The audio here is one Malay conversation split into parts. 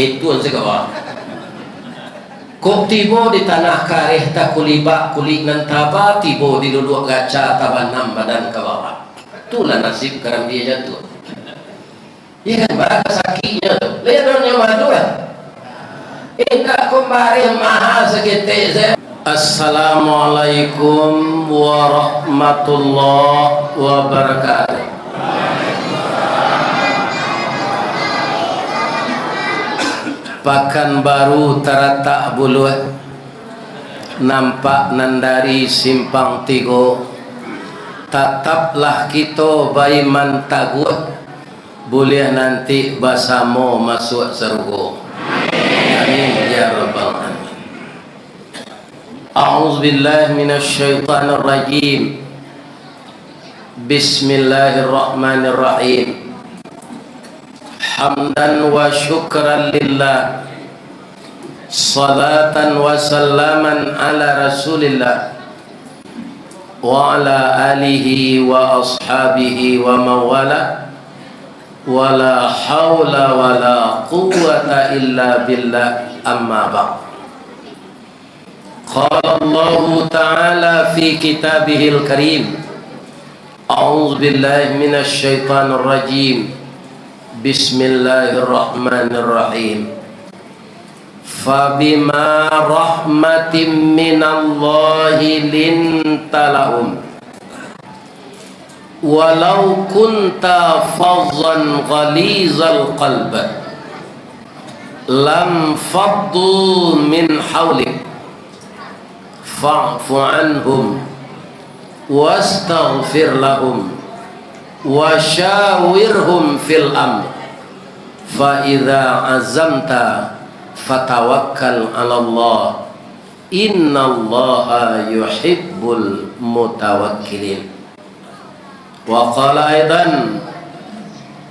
itu segala. Kok tibo di tanah kareh tak kulibak kulik nan taba tibo di duduk gaca tabanam badan ke bawah. Itulah nasib kerana dia jatuh. Ya kan barang sakitnya. Lihat orangnya madu kan. Indah kembali maha segitu saya. Assalamualaikum warahmatullahi wabarakatuh. Pakan baru teratak bulu nampak nandari simpang tigo. Tataplah kita baiman taguh, boleh nanti basamo masuk surga. Amin ya rabbal alamin. A'udzu billahi minasy syaithanir rajim. Bismillahirrahmanirrahim. Hamdan wa syukran lillah, salatan wa salaman ala rasulillah wa ala alihi wa ashabihi wa mawala wa la hawla wa la quwwata illa billah, amma ba'd. Qala Allah ta'ala fi kitabihil karim, a'udzu billahi minasy syaithanir rajim. Bismillahirrahmanirrahim. Fabima rahmatin minallahi lintalahum walau kunta fazzan ghalizal qalb lam faddu min hawlik fa'fu anhum wastaghfir lahum wa syawirhum fil amr fa idza azamta fatawakkal 'ala Allah innallaha yuhibbul mutawakkilin. Wa qala aidan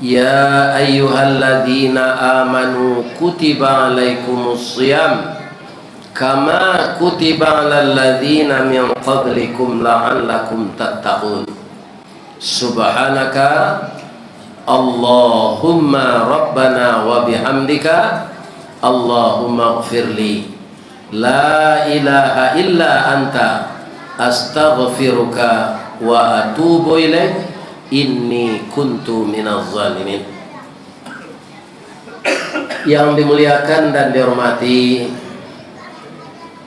ya ayyuhalladzina amanu kutiba 'alaikumus shiyam kama kutiba 'alal ladzina min qablikum la'allakum tattaqun. Subhanaka Allahumma rabbana wa bihamdika Allahumma ighfirli la ilaha illa anta astaghfiruka wa atubu ilaik inni kuntu minaz zalimin. Yang dimuliakan dan dihormati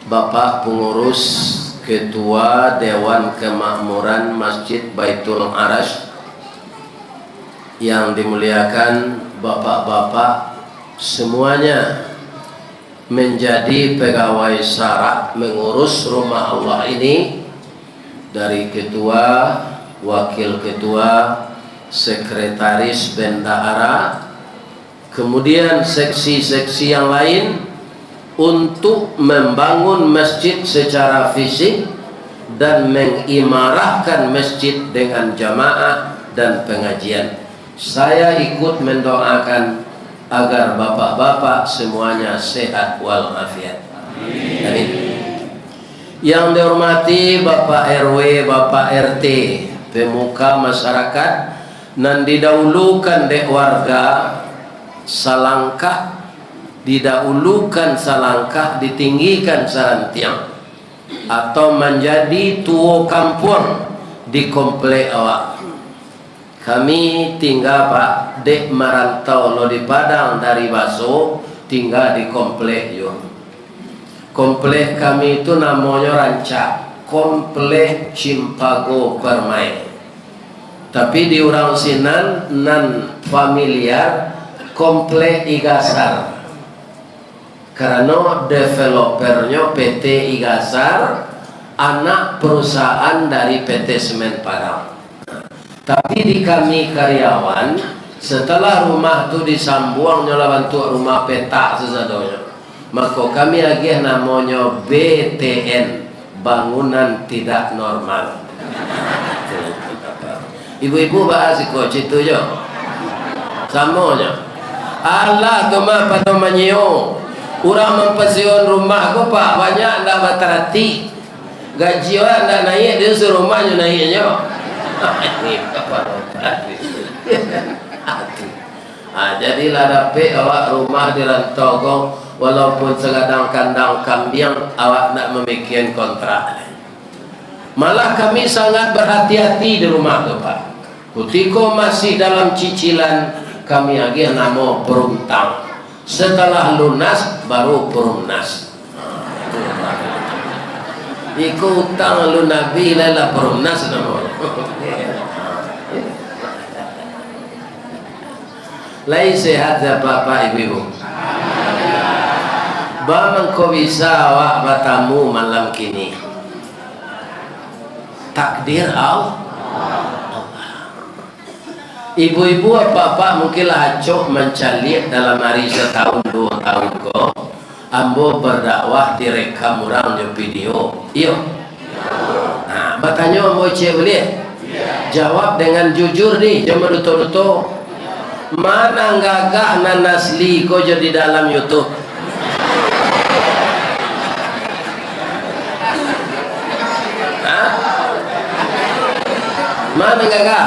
Bapak Pengurus Ketua Dewan Kemakmuran Masjid Baitul Arash, yang dimuliakan bapak-bapak semuanya menjadi pegawai syarat mengurus rumah Allah ini, dari ketua, wakil ketua, sekretaris bendahara, kemudian seksi-seksi yang lain, untuk membangun masjid secara fisik dan mengimarahkan masjid dengan jamaah dan pengajian. Saya ikut mendoakan agar bapak-bapak semuanya sehat walafiat. Amin. Yang dihormati Bapak RW, Bapak RT, pemuka masyarakat, nan didahulukan dek warga salangkah, didahulukan salangkah, ditinggikan sarantiang, atau menjadi tuo kampung di komplek awak. Kami tinggal Pak dek merantau lo di Padang dari Baso, tinggal di komplek yo. Komplek kami itu namanya Rancak, komplek Cimpago Permai. Tapi di orang sinan nan familiar komplek Igasar, karena developernya PT Igasar, anak perusahaan dari PT Semen Padang. Tapi di kami karyawan, setelah rumah itu disambung nyala bentuk rumah petak sesadonya, maka kami agih namanya BTN, bangunan tidak normal. Ibu-ibu bahas kok itu yo, samonya. Allah tu mah pada menyo, orang mempensiun rumah ko Pak banyak dah baterati, gaji orang dah naik, dia suruh rumahnya naiknya. Jadilah dapat awak rumah di Rantogong, walaupun sekadang kandang kambing awak nak memikirkan kontrak. Malah kami sangat berhati-hati di rumah tu Pak. Ketika masih dalam cicilan, kami lagi nama perumtang. Setelah lunas baru perumnas. Iku utang lu Nabi lala perumnas nama. Lain sehat ya Bapak Ibu. Bagaimana kau bisa awak bertamu malam kini? Takdir Allah. Ibu-ibu apa-apa mungkinlah acok mencalik dalam hari setahun 2 tahun kau. Ambo berdakwah direkam orang di video. Iyo. Nah, bertanya ambo cik boleh? Jawab dengan jujur nih, jangan luto-luto. Mana gagah nan asli kau jadi dalam YouTube? Hah? Mana gagah?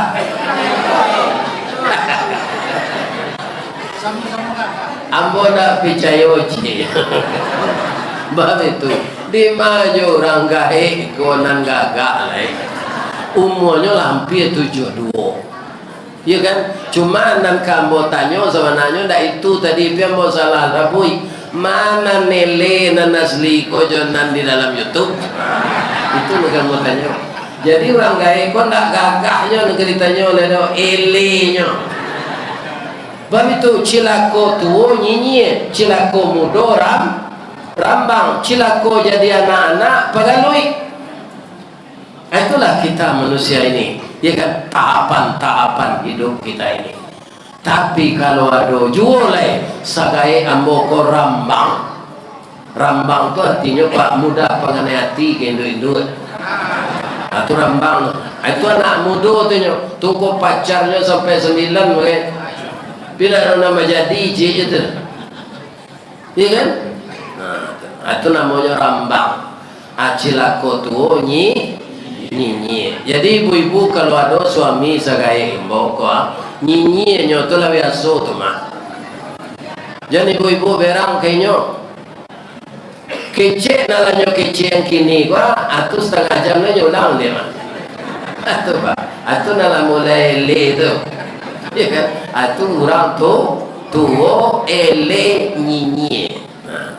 Ambo nak percaya je. Bab itu di maju orang gaik konan gagak lah. Umurnya hampir 72. Ya kan? Cuma nan kamu tanya sebenarnya ndak itu tadi pian mau salah rabui. Mana nele nan asli ko jonan di dalam YouTube? Itu kamu tanya. Jadi orang gaik kok ndak gagahnya negeri tanya oleh elenya. Bab itu cilako tua nyinyi, cilako muda rambang, cilako jadi anak-anak pagalui. Itulah kita manusia ini, ya kan? Tahapan-tahapan hidup kita ini. Tapi kalau ada jualai sagai amboko rambang. Rambang itu artinya pak muda pengen hati ke induk-induk. Itu rambang. Itu anak muda tu tunggu pacarnya sampai 9 mungkin. Bila nama jadi je itu, iya kan? Nah, itu namanya rambang. Acilako tu nyi. Jadi ibu-ibu kalau ada suami segai mbok nyi nyoto lah biasa tu mah. Jadi ibu-ibu berang kayaknya kece nalanya kece yang kini gua, atau setengah jamnya ulang dia mah. Atau pak, atau nala mulai le tu. Ya kan? Itu orang tuo ele nyinyi. Nah,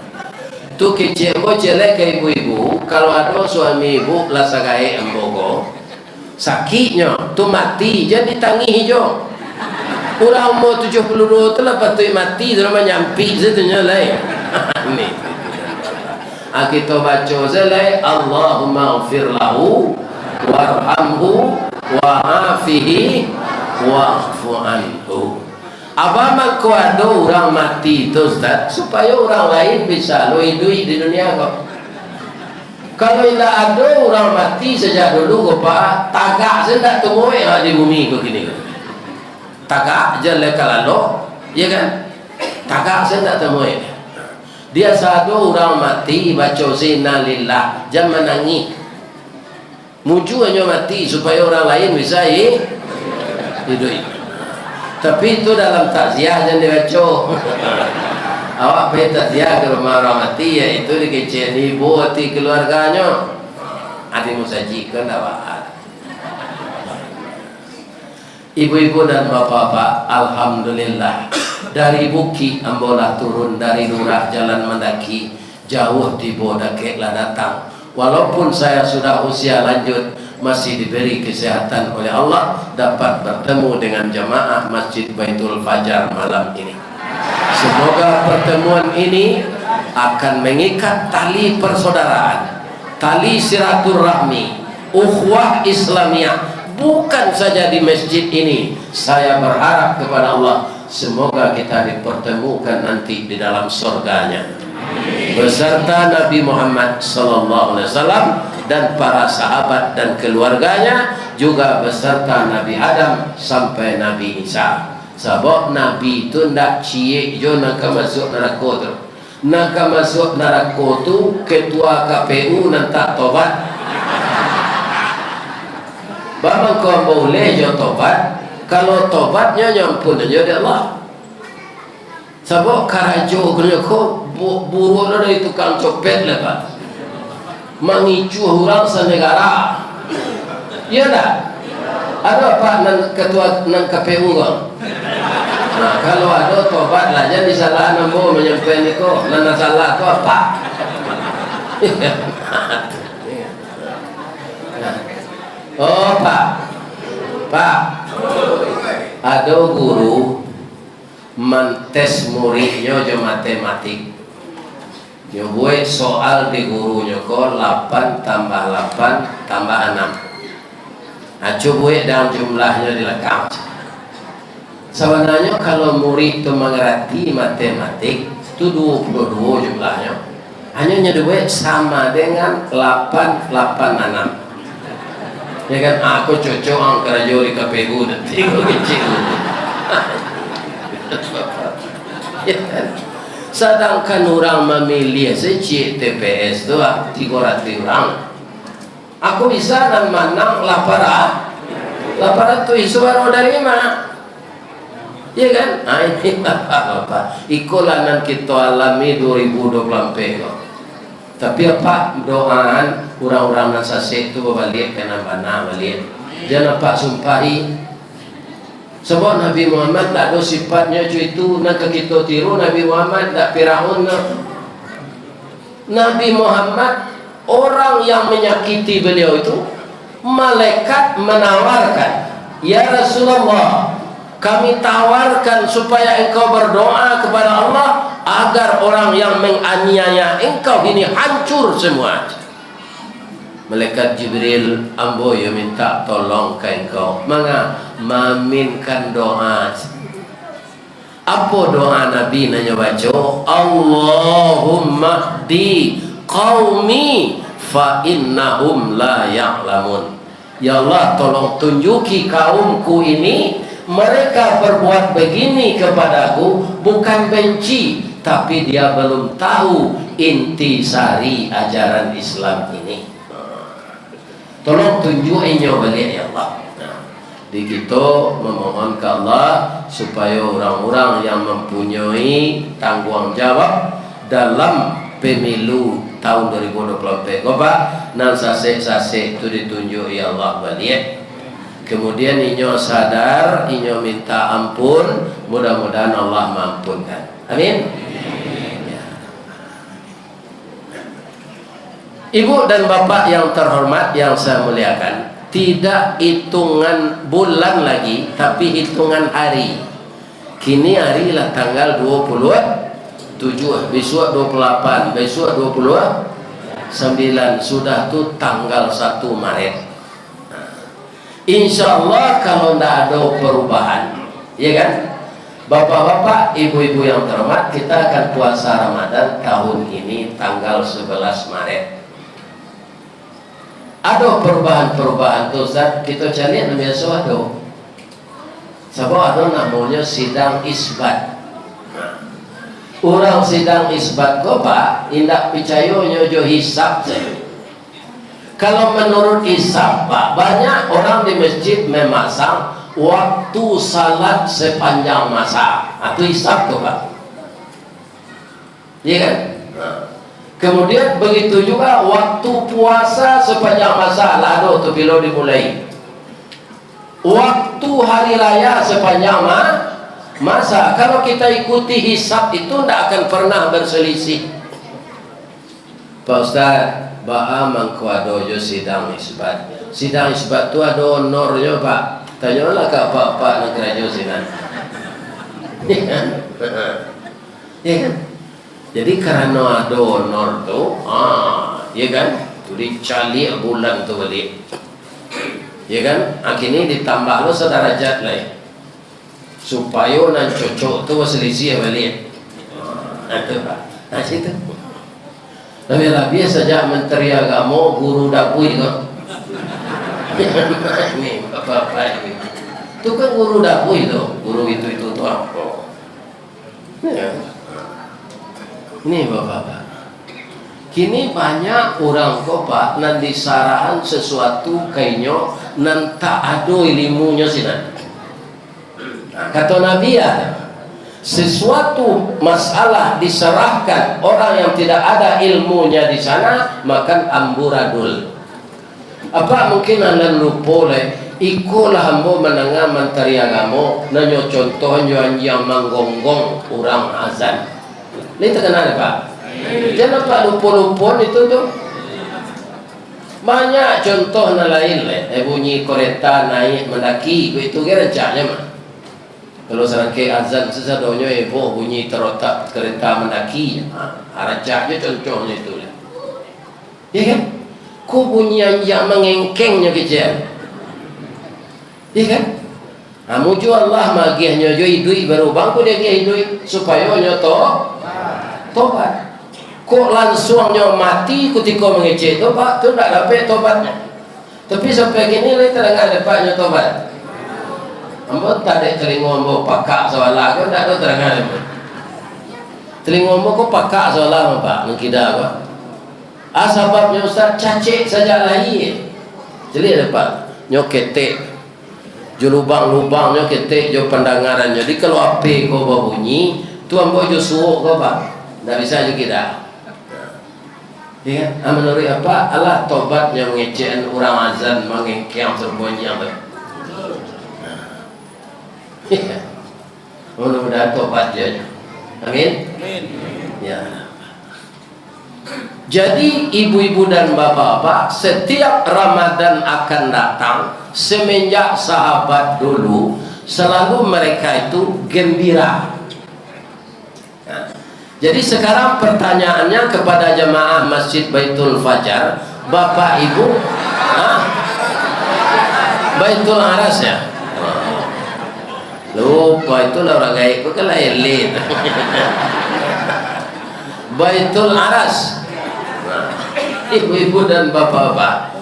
tu kecil ko celek ke ibu-ibu. Kalau ada suami ibu lasagai embogo, sakitnya tu mati jadi tangi hijau. Orang umur 72 tu lah patut mati, terus nyampi setunya lai. Ni. Kita baca selai Allahumma ighfir lahu warhamhu wa'afihi wa'fu anhu. Apa kau ada orang mati tu Ustaz supaya orang lain bisa lo hidup di dunia kau. Kalau tidak ada orang mati sejak dulu kau pak tagak sendak temui di bumi kau kini. Tagak je lekal lo, ya kan? Tagak sendak temui. Dia sadu orang mati baca innalillah jangan menangis. Mujuannya mati supaya orang lain bisa hidup. Tapi itu dalam takziah jangan dibaca. Awak pergi takziah ke rumah orang mati, ya itu dikecil ibu hati keluarganya. Ada musajikan awak. Ibu-ibu dan bapak-bapak, alhamdulillah dari Buki ambolah turun dari lurah jalan mendaki jauh di Bodakek lah datang. Walaupun saya sudah usia lanjut, masih diberi kesehatan oleh Allah dapat bertemu dengan jamaah Masjid Baitul Fajar malam ini. Semoga pertemuan ini akan mengikat tali persaudaraan, tali silaturahmi, ukhuwah Islamiyah. Bukan saja di masjid ini. Saya berharap kepada Allah, semoga kita dipertemukan nanti di dalam surganya beserta Nabi Muhammad sallallahu alaihi wasallam dan para sahabat dan keluarganya, juga beserta Nabi Adam sampai Nabi Isa. Sebab Nabi itu ndak cie jo nak masuk neraka tu. Nak masuk neraka tu ketua KPU nak tak tobat. Bapa kau boleh jo tobat, kalau tobatnya nyampun aja dari Allah. Sebab karajo kena ko buru ada dari tukang copet lah Pak. Mengicu orang senegara. Ya tak? Ada Pak ketua nan KPU kan? Nah kalau ada tobat lah, jadi salah namo menyampai ni ko, nana salah tu apa? Oh Pak, ada guru mentes muridnya je matematik. Nyo buat soal di gurunya ko 8 tambah 8 tambah 6. Acu buat dalam jumlahnya dilengkap. Sebenarnya kalau murid itu mengerti matematik itu 22 jumlahnya. Hanya nyedue sama dengan 8 6. Ya kan aku cocok angkara jori KPU nanti kok kecil. Sedangkan orang memilih secik TPS tu 300 orang. Aku bisa dan menang 800 itu baru dari mana? Ya kan? Nah ini apa? Ikulanan kita alami 2024. Tapi apa doaan orang-orang nasasik itu balik kena bana balik. Jangan apa sumpahi. Sebab Nabi Muhammad tak ada sifatnya itu nak kita tiru. Nabi Muhammad tak Firaun. Nabi Muhammad orang yang menyakiti beliau itu malaikat menawarkan, ya Rasulullah, kami tawarkan supaya engkau berdoa kepada Allah agar orang yang menganiaya engkau ini hancur semua. Malaikat Jibril amboyo minta tolong ke engkau. Manga maminkan doa. Apa doa Nabi nanya baca? Allahumma di qaumi fa innahum la ya'lamun. Ya Allah, tolong tunjuki kaumku ini, mereka berbuat begini kepadaku bukan benci, tapi dia belum tahu intisari ajaran Islam ini. Tolong tunjukinya balik ya Allah. Di kita memohon ke Allah supaya orang-orang yang mempunyai tanggung jawab dalam pemilu tahun 2024 Pak, nan sasek-sasek itu ditunjuk ya Allah balik. Kemudian inyo sadar, inyo minta ampun, mudah-mudahan Allah mampunkan. Amin. Ibu dan bapak yang terhormat yang saya muliakan, tidak hitungan bulan lagi tapi hitungan hari. Kini hari lah tanggal 27, besok 28, besok 29, sudah tu tanggal 1 Maret. Insya Allah kalau tidak ada perubahan, ya kan? Bapak-bapak, ibu-ibu yang terhormat, kita akan puasa Ramadan tahun ini tanggal 11 Maret. Ada perubahan-perubahan tu Ustaz, kita cari yang biasa ada. Sebab ada namanya sidang isbat. Orang sidang isbat ko Pak, indak percaya nyojo hisab saya. Kalau menurut hisab Pak, banyak orang di masjid memasang waktu salat sepanjang masa. Itu hisab tu Pak. Iya kan? Kemudian begitu juga waktu puasa sepanjang masa. Lalu tu bila dimulai. Waktu hari raya sepanjang masa. Kalau kita ikuti hisab itu tidak akan pernah berselisih. Pak Ustaz, ba'a mangkuadojo sidang isbat. Sidang isbat itu ada honornya Pak. Tanyalah ke Pak negara Josinan. Ya kan? Ya kan? Jadi karena ada honor tu, ya kan? Tu dicali bulan tu balik. Ya kan? Akhirnya ditambah lo sederajat lah. Supaya nan cocok tu selisih balik. Itu Pak. Nah situ. Lebih saja Menteri Agama guru dapui kok. Ini apa-apa ini. Itu kan guru dapui tu, guru itu tu apa? Ya. Ini bapak-bapak. Kini banyak orang kok Pak nan disarahan sesuatu kayaknya nan tak ada ilmunya sih nan. Kata Nabi ada. sesuatu masalah diserahkan orang yang tidak ada ilmunya di sana, maka amburadul. Apa mungkin anda lupa ikulah hambo menengah menteri agama nanyo contohnya yang menggonggong orang azan. Ini terkenal Pak. Jangan Pak lupa-lupa itu tuh. Banyak contoh lain bunyi kereta naik mendaki itu kira rencanya mah. Kalau serangkai azan sesadonyo bunyi terotak kereta mendaki, rancanya contohnya itu. Ya kan? Ku bunyi yang mengengkengnya kecil. Ya kan? Muju Allah magihnya jo idui baru bangku dia idui supaya nyoto tobat. Kok langsungnya mati ketika mengecek tobat tu tak dapat tobatnya. Tapi sampai kini le terang dapatnya tobat. Ambo tak ada telinga ambo pakak soalan kau tak ada terang ada. Telinga ambo kau pakak soalan Pak mengkida apa? Sebabnya Ustaz cacik saja lagi. Jadi ada Pak nyoketek jo lubang-lubangnya ketek jo pandangaran. Jadi kalau api kau berbunyi tu ambo jo suuk kau Pak. Tak bisa juga dah. Ya, menurut apa? Allah tobat yang mengecekan orang azan mengengkang serbonnya tu. Ya. Mudah-mudahan tobat dia. Amin. Amin. Ya. Jadi ibu-ibu dan bapak-bapak, setiap Ramadan akan datang semenjak sahabat dulu selalu mereka itu gembira. Jadi sekarang pertanyaannya kepada jemaah Masjid Baitul Fajar, Bapak Ibu, Baitul Aras ya? Lupa itu orang gaib, itu kan lain. Baitul Aras, ibu-ibu dan bapak-bapak,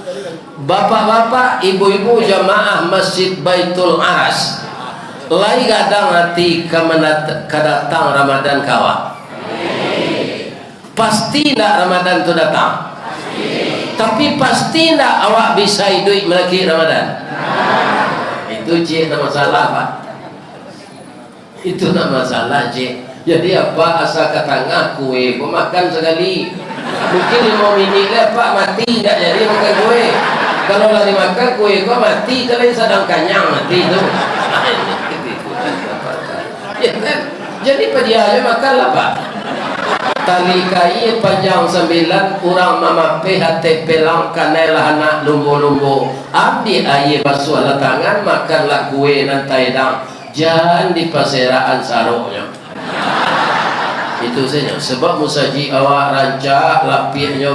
bapak-bapak, ibu-ibu jemaah Masjid Baitul Aras, lai kadang hati kedatang Ramadan kawan. Pasti tidak Ramadan itu datang. Tapi pasti tidak awak bisa hidup melaki Ramadan. Itu cik tak masalah Pak. Itu tak masalah cik. Jadi apa asal kata kue kau makan sekali. Mungkin 5 minit lah Pak mati tak jadi makan kue. Kalau lari makan kue kau mati kalau sedang kenyang mati itu. Ya kan? Jadi pedianya makanlah Pak. Tali kai panjang 9 orang mama PHT pelang kanela anak lumbu-lumbu abdi aye basuh tangan makanlah kue nantai dang jangan di paseraan saroknya itu saja sebab musaji awak rancak lapiknya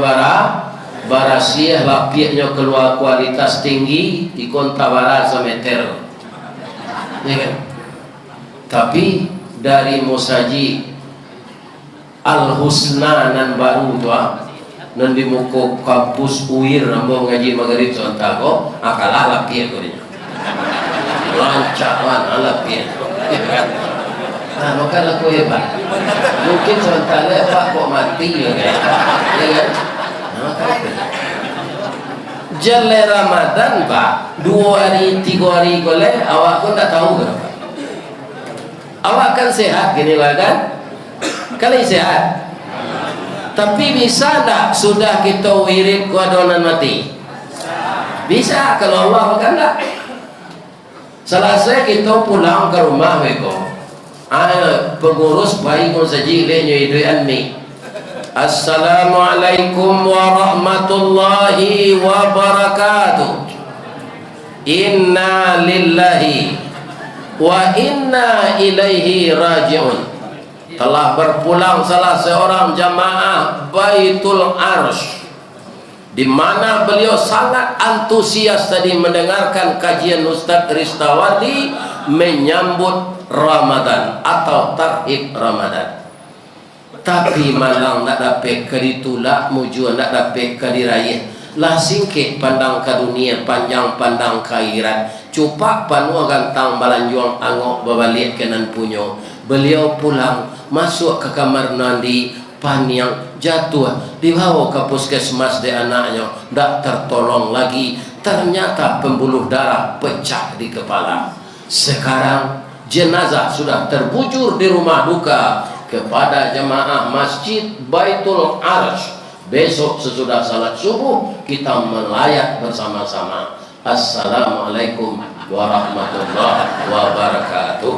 barasiah lapiknya keluar kualitas tinggi ikon tawara semeter ya kan? Tapi dari musaji Al-Husna nan baru tu nan di muka kampus UIR ambo ngaji maghrib sontago akalah lapie ko niya lancawan lapie maka laku hebat mungkin sementara Pak kok mati ya kan jale Ramadan Pak 2 hari 3 hari boleh awak pun tak tahu kenapa awak kan sehat gini lah kan kali sehat tapi bisa tak sudah kita wirid kuadonan mati bisa kalau Allah kan tak selesai kita pulang ke rumah weko pengurus bayi pun saji lenyo idui anmi Assalamualaikum warahmatullahi wabarakatuh inna lillahi wa inna ilaihi raji'un telah berpulang salah seorang jamaah Baitul Arsh di mana beliau sangat antusias tadi mendengarkan kajian Ustaz Ristawati menyambut Ramadan atau tarhib Ramadan. Tapi malang nak dapat keritulak muju nak dapat kediraya lah singkit pandang ke dunia panjang pandang ke akhirat cupak panua gantang balanjuang angok babalik kenan punyo beliau pulang masuk ke kamar mandi paniang jatuh dibawa ke puskesmas di anaknya tak tertolong lagi ternyata pembuluh darah pecah di kepala sekarang jenazah sudah terbujur di rumah duka, kepada jemaah Masjid Baitul Arsh, besok sesudah salat subuh kita melayat bersama-sama. Assalamualaikum warahmatullahi wabarakatuh.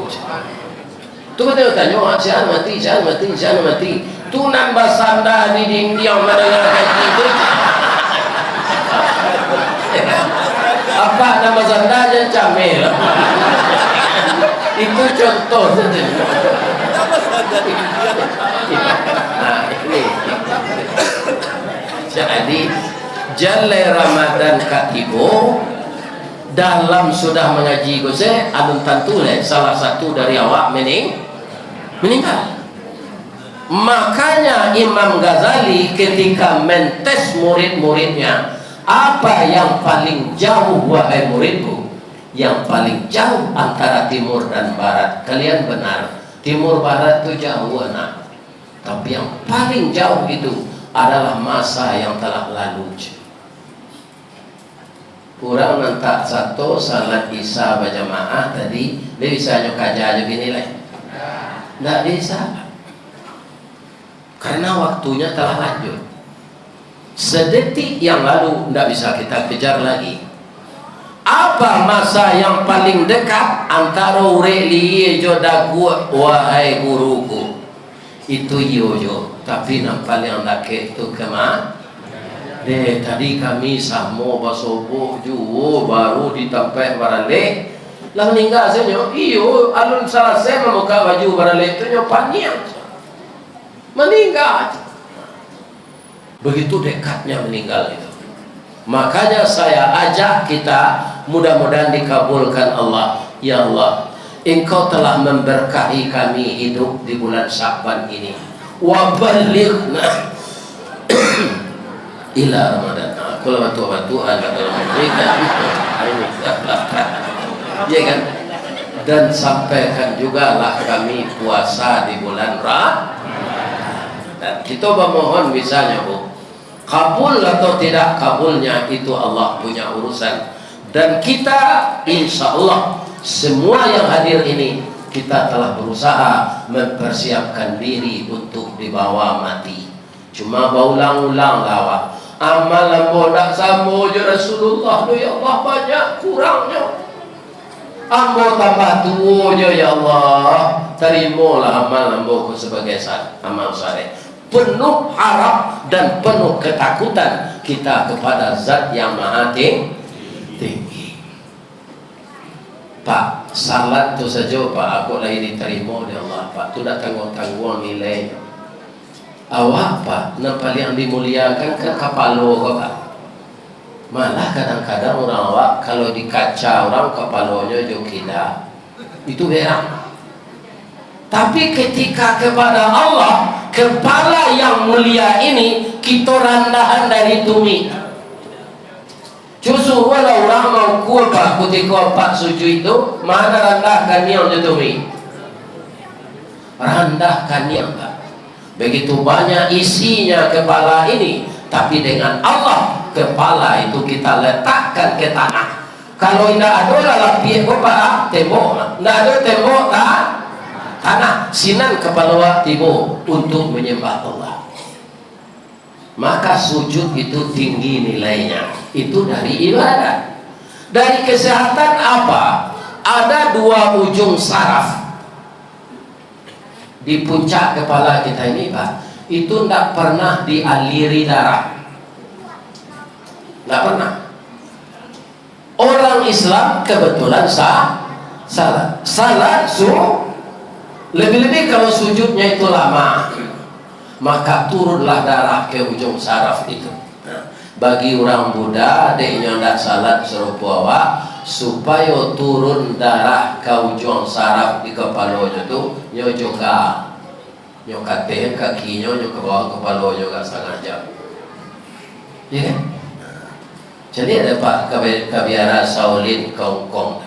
Tu kita tanya, jangan mati. Tu nambah sanda di dinding mendengar kaji itu. Apa nama sanda aja camel. Itu contoh saja. Nah ini. Jadi Jalai Ramadan katibo dalam sudah mengaji gose alun tantule salah satu dari awak meninggal. Makanya Imam Ghazali ketika mentes murid-muridnya, apa yang paling jauh wahai muridku? Yang paling jauh antara timur dan barat. Kalian benar, timur barat itu jauh anak. Tapi yang paling jauh itu adalah masa yang telah lalu. Kurang nantak satu salat isya berjamaah tadi, dia bisa nyokaja aja gini lah. Tidak bisa. Karena waktunya telah lanjut. Sedetik yang lalu tidak bisa kita kejar lagi. Apa masa yang paling dekat antara ureli jodaku wahai guruku? Itu yoyo. Tapi nampak yang laki itu kemana? Tadi kami samo basobo juo baru ditampai barale. Lah meninggal saja. Iyo alun salah saya memuka baju barale itu nyopanya. Meninggal. Begitu dekatnya meninggal itu. Makanya saya ajak kita, mudah-mudahan dikabulkan Allah. Ya Allah, Engkau telah memberkahi kami hidup di bulan Sya'ban ini. Wa balighna ila Ramadan. Kalau batu-batu ada dalam mereka. Ya kan? Dan sampaikan juga lah kami puasa di bulan Ramadan. Dan kita memohon misalnya Bu, kabul atau tidak kabulnya itu Allah punya urusan. Dan kita insya Allah semua yang hadir ini kita telah berusaha mempersiapkan diri untuk dibawa mati. Cuma berulang-ulang lawa amal lambo tak sama je Rasulullah tu ya Allah, banyak kurangnya. Ambo tambah tua je ya Allah, terimalah amal lambo sebagai amal saleh. Penuh harap dan penuh ketakutan kita kepada Zat yang Maha Tinggi. Pak, salat tu saja Pak, aku lagi diterima oleh Allah Pak, tu dah tanggung-tanggung nilai. Awak Pak, nampak yang dimuliakan kan kapalo kau Pak. Malah kadang-kadang orang awak kalau dikaca orang kapalonya jokida, itu berak. Tapi ketika kepada Allah, kepala yang mulia ini kita rendahan dari tumi. Justru walau orang mau kuat ketika Pak sujud itu, mana rendahkan yang tumi? Rendahkan yang Pak. Begitu banyak isinya kepala ini, tapi dengan Allah kepala itu kita letakkan ke tanah. Kalau tidak ada lapian kepala tembok, tidak ada tembok tanah sinan kepala tibo untuk menyembah Allah. Maka sujud itu tinggi nilainya. Itu dari ibadah. Dari kesehatan apa? Ada dua ujung saraf di puncak kepala kita ini Pak. Itu tidak pernah dialiri darah. Tidak pernah. Orang Islam kebetulan salat lebih-lebih kalau sujudnya itu lama, maka turunlah darah ke ujung saraf itu. Nah, bagi orang Buddha, deknya tidak salat serupa awak, supaya turun darah ke ujung saraf di kepala itu, nyojoka, nyokate kakinya, nyok ke bawah kepala juga sangat jauh. Ya kan? Jadi ada Pak Kabiara Shaolin Kongkong.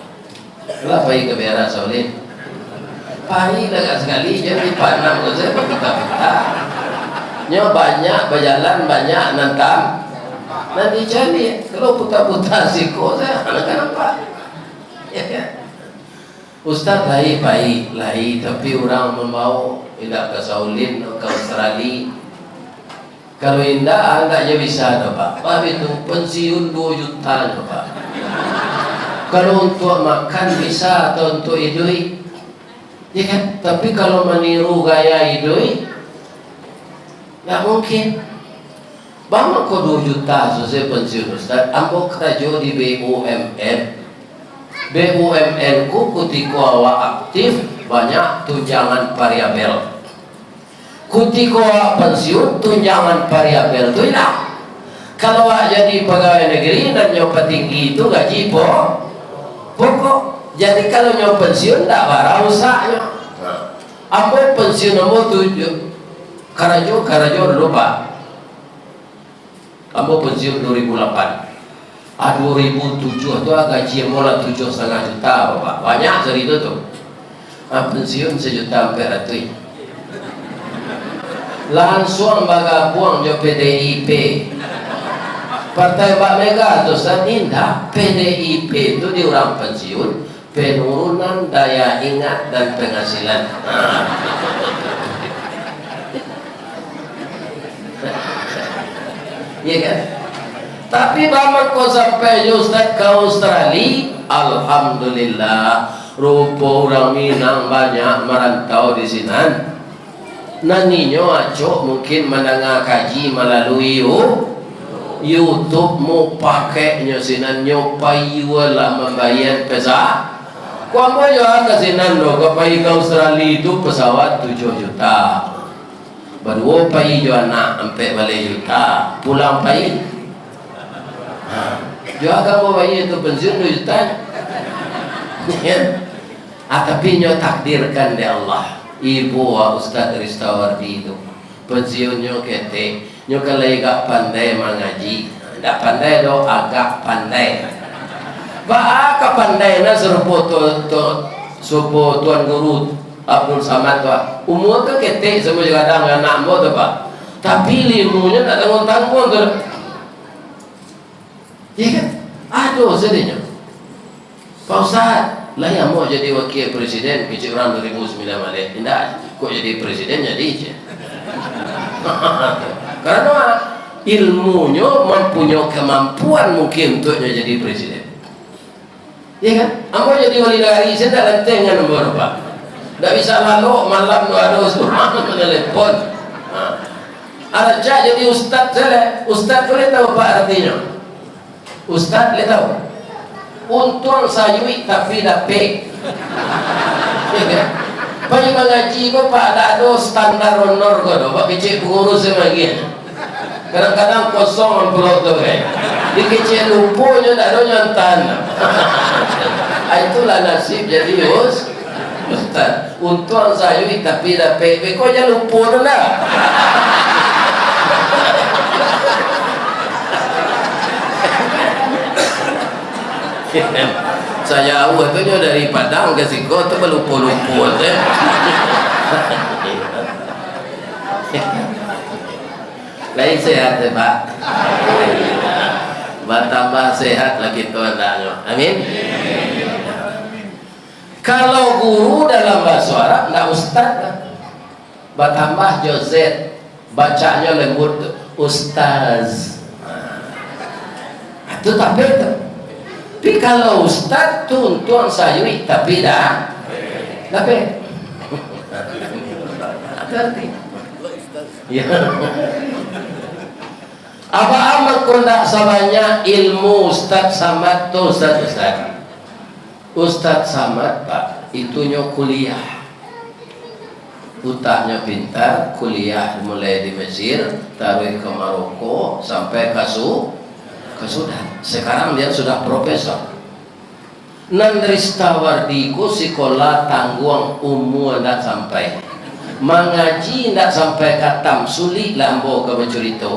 Kenapa ini Kabiara Shaolin? Pahit agak sekali jadi panam saya kita nya banyak berjalan banyak nantam nanti cari kalau putar-putar siko saya anak apa ya kan. Ustaz lain baik, lain tapi orang membawa tidak ke Saulin, ke Australia. Kalau indah, anda je bisa ada Pak. Pak itu pensiun 2 juta ada Pak. Kalau untuk makan bisa atau untuk hidup, ya kan? Tapi kalau meniru gaya hidup, tak mungkin. Bama ko 2 juta selesai pensiun Ustaz. Ambo kerja di BUMN. BUMN ku ketika awak aktif banyak tunjangan variabel. Ketika awak pensiun tunjangan variabel itu hilang. Kalau awak jadi pegawai negeri dan nyoba tinggi itu gaji pokok. Jadi kalau nyoba pensiun tak barang usahanya. Ambo pensiun ambo 7 karajo dulu Pak. Ambo pensiun 2008. 2007 tu gaji mula 7,5 juta Bapak. Banyak dari itu tuh. Pensiun 1 juta hampir itu. Langsung bagabung jo PDIP. Partai Pak Mega tu Ustaz indah. PDIP itu di orang pensiun penurunan daya ingat dan penghasilan. Iya kan? Tapi bapak kau sampai Ustaz ke Australia, alhamdulillah, rupa orang Minang banyak merantau di sini. Naninya acok mungkin mendengar kaji melalui YouTube mau pakainya sinan nyopai wala membayar pesawat. Kau mau jual ke sinan lo, kau pergi ke Australia itu pesawat 7 juta. Baru pergi jual anak sampai balik juta, pulang pergi. Jual kamu bayi itu pensiun 2 juta. Tapi nyo takdirkan dari Allah. Ibu Ustaz Ristawardi itu pensiunnya kete. Nyo kalau agak pandai mengaji, tidak pandai do agak pandai. Ba agak pandai na serupo Tuan Guru Abdul Samad tu. Umur ke kete semua juga ada anak mo tu Pak. Tapi ilmunya tak tanggung-tanggung tu. Ya kan? Aduh sedihnya Pak Ustaz lah yang mau jadi wakil presiden kecil orang 2009 balik tidak kok jadi presiden jadi je. Karena ilmunya mempunyai kemampuan mungkin untuknya jadi presiden. Ya kan? Mau jadi wali negara saya tak lentengan nomor Pak. Tak bisa lalu malam ada semua menelepon. Ada jadi ustaz saya. Ustaz boleh tahu Pak artinya? Ustaz boleh tahu? Untung sayui tapi dapat. Ya kan? Bagi mengaji kau Pak ada standar honor kau do. Pak kecil pengurus semagian. Kadang-kadang kosong pulau tu kan. Di kecil lupunya tak ada nyontan. Itulah nasib jadi Ustaz. Untung sayui tapi dapat. Kau jangan lupa tu lah. Saya awal tu dari Padang ke Siko tu berlupa-lupa tu. Lain sehat ya Pak. Bertambah sehat lagi Tuhan dah. Amin. Kalau guru dalam bahasa Arab tidak ustaz, bertambah Joseph, bacanya lembut ustaz. Itu tapi itu. Tapi kalau ustaz tu tuan sayui tapi dah tapi apa arti? Ya. Apa amat kau tak samanya ilmu ustaz Samad tu ustaz. Ustaz Samad Pak itunya kuliah. Utaknya pintar, kuliah mulai di Mesir, taruh ke Maroko sampai ke Sudan. Sekarang dia sudah profesor. Nan Ristawardi ku sekolah tangguang umur tak sampai. Mengaji tak sampai katam sulit lambo ke bercerita.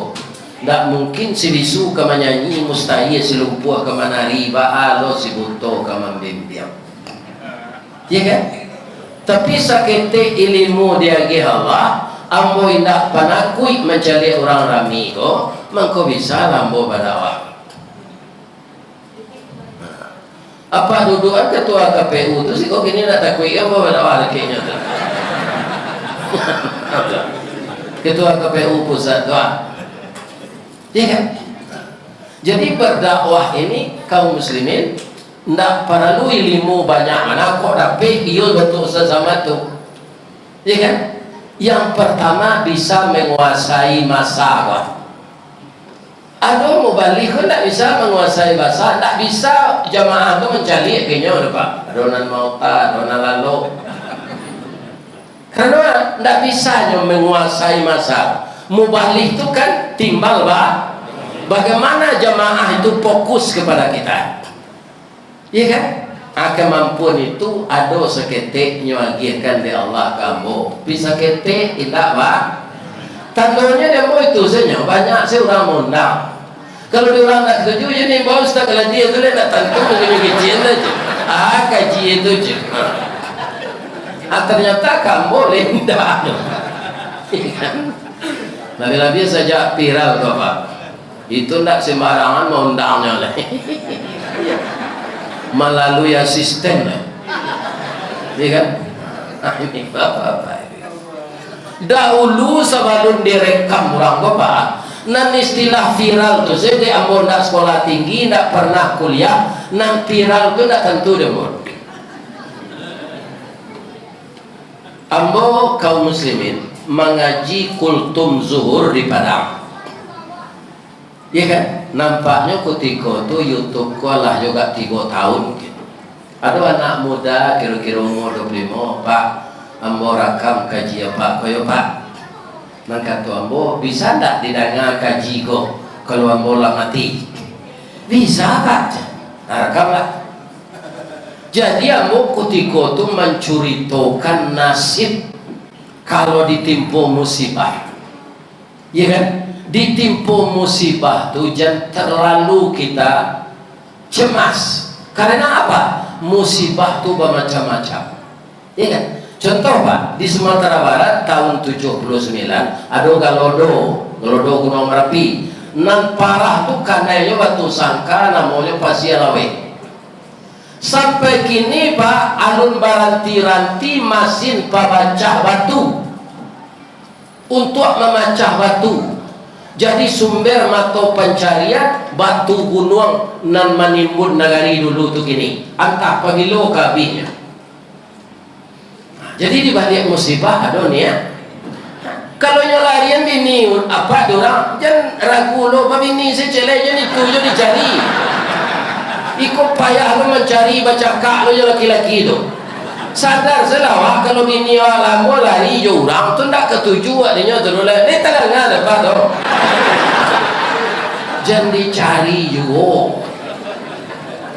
Tak mungkin si bisu ke menyanyi mustahil si lumpuh ke menari baalo si buto ke membimbiam. Ya kan? Tapi sakete ilmu dia ke Allah, ambo indak panakui mencari orang rami ko, mengko bisa lambo badawah. Apa dudukan ketua KPU tu sih kok gini nak takui apa pada awal kayaknya tu. Ketua KPU pusat tu. Ya kan? Jadi berdakwah ini kaum muslimin ndak perlu ilmu banyak mana kok dapat iyo bentuk sesama tu. Ya kan? Yang pertama bisa menguasai masalah. Aduh mau balik kan tak bisa menguasai bahasa, tak bisa jamaah tu mencari kayaknya udah pak donan mauta, donan lalu karena tak bisa menguasai masalah. Mubalik itu kan timbal pak bagaimana jamaah itu fokus kepada kita, iya kan? Kemampuan itu ada seketik nyuagihkan di Allah kamu bisa ketik tidak pak. Tandanya dia mau itu saja banyak saya orang mondang. Kalau dia orang tak setuju jadi bawa ustaz kalau dia tu dia nak tangkap begini kecil aja. Kaji itu je. Ternyata kamu boleh tidak. Nabi saja viral tu pak. Itu tak sembarangan mondangnya lah. Melalui asisten lah. Iya kan? Ini apa-apa. Dahulu sebelum direkam orang bapak nan istilah viral tu saya di ambo nak sekolah tinggi nak pernah kuliah nan viral tu nak tentu demon ambo kaum muslimin mengaji kultum zuhur di Padang ya kan nampaknya ketika tu YouTube ku lah juga 3 tahun gitu. Ada anak muda kira-kira umur 25 pak ambo rakam kaji apa koyo pak nang kata ambo bisa tak didengar kaji go kalau ambo lah mati bisa pak rakam lah. Jadi ambo ketika tu mencuritakan nasib kalau ditimpa musibah ya kan ditimpa musibah tu jangan terlalu kita cemas karena apa musibah tu bermacam-macam ya kan. Contoh pak, di Sumatera Barat tahun 79 ada Galodo Gunung Merapi nan parah tu kanainya batu sangka namanya Pasir Lawe. Sampai kini pak alun baranti-ranti masin pemecah batu untuk memecah batu. Jadi sumber mata pencarian batu gunung nan menimbun negari dulu tu kini antah pagilo kabihnya. Jadi di balik musibah ada ni ya. Kalau nyolarian bini apa dorang jangan ragu lo bini secelai jadi itu jadi dicari. Ikut payah lo mencari baca kak lo je laki-laki tu. Sadar selawah kalau bini alam lari jurang tu ndak ketuju adanya terus ni tak dengar apa tu. Jangan dicari juga.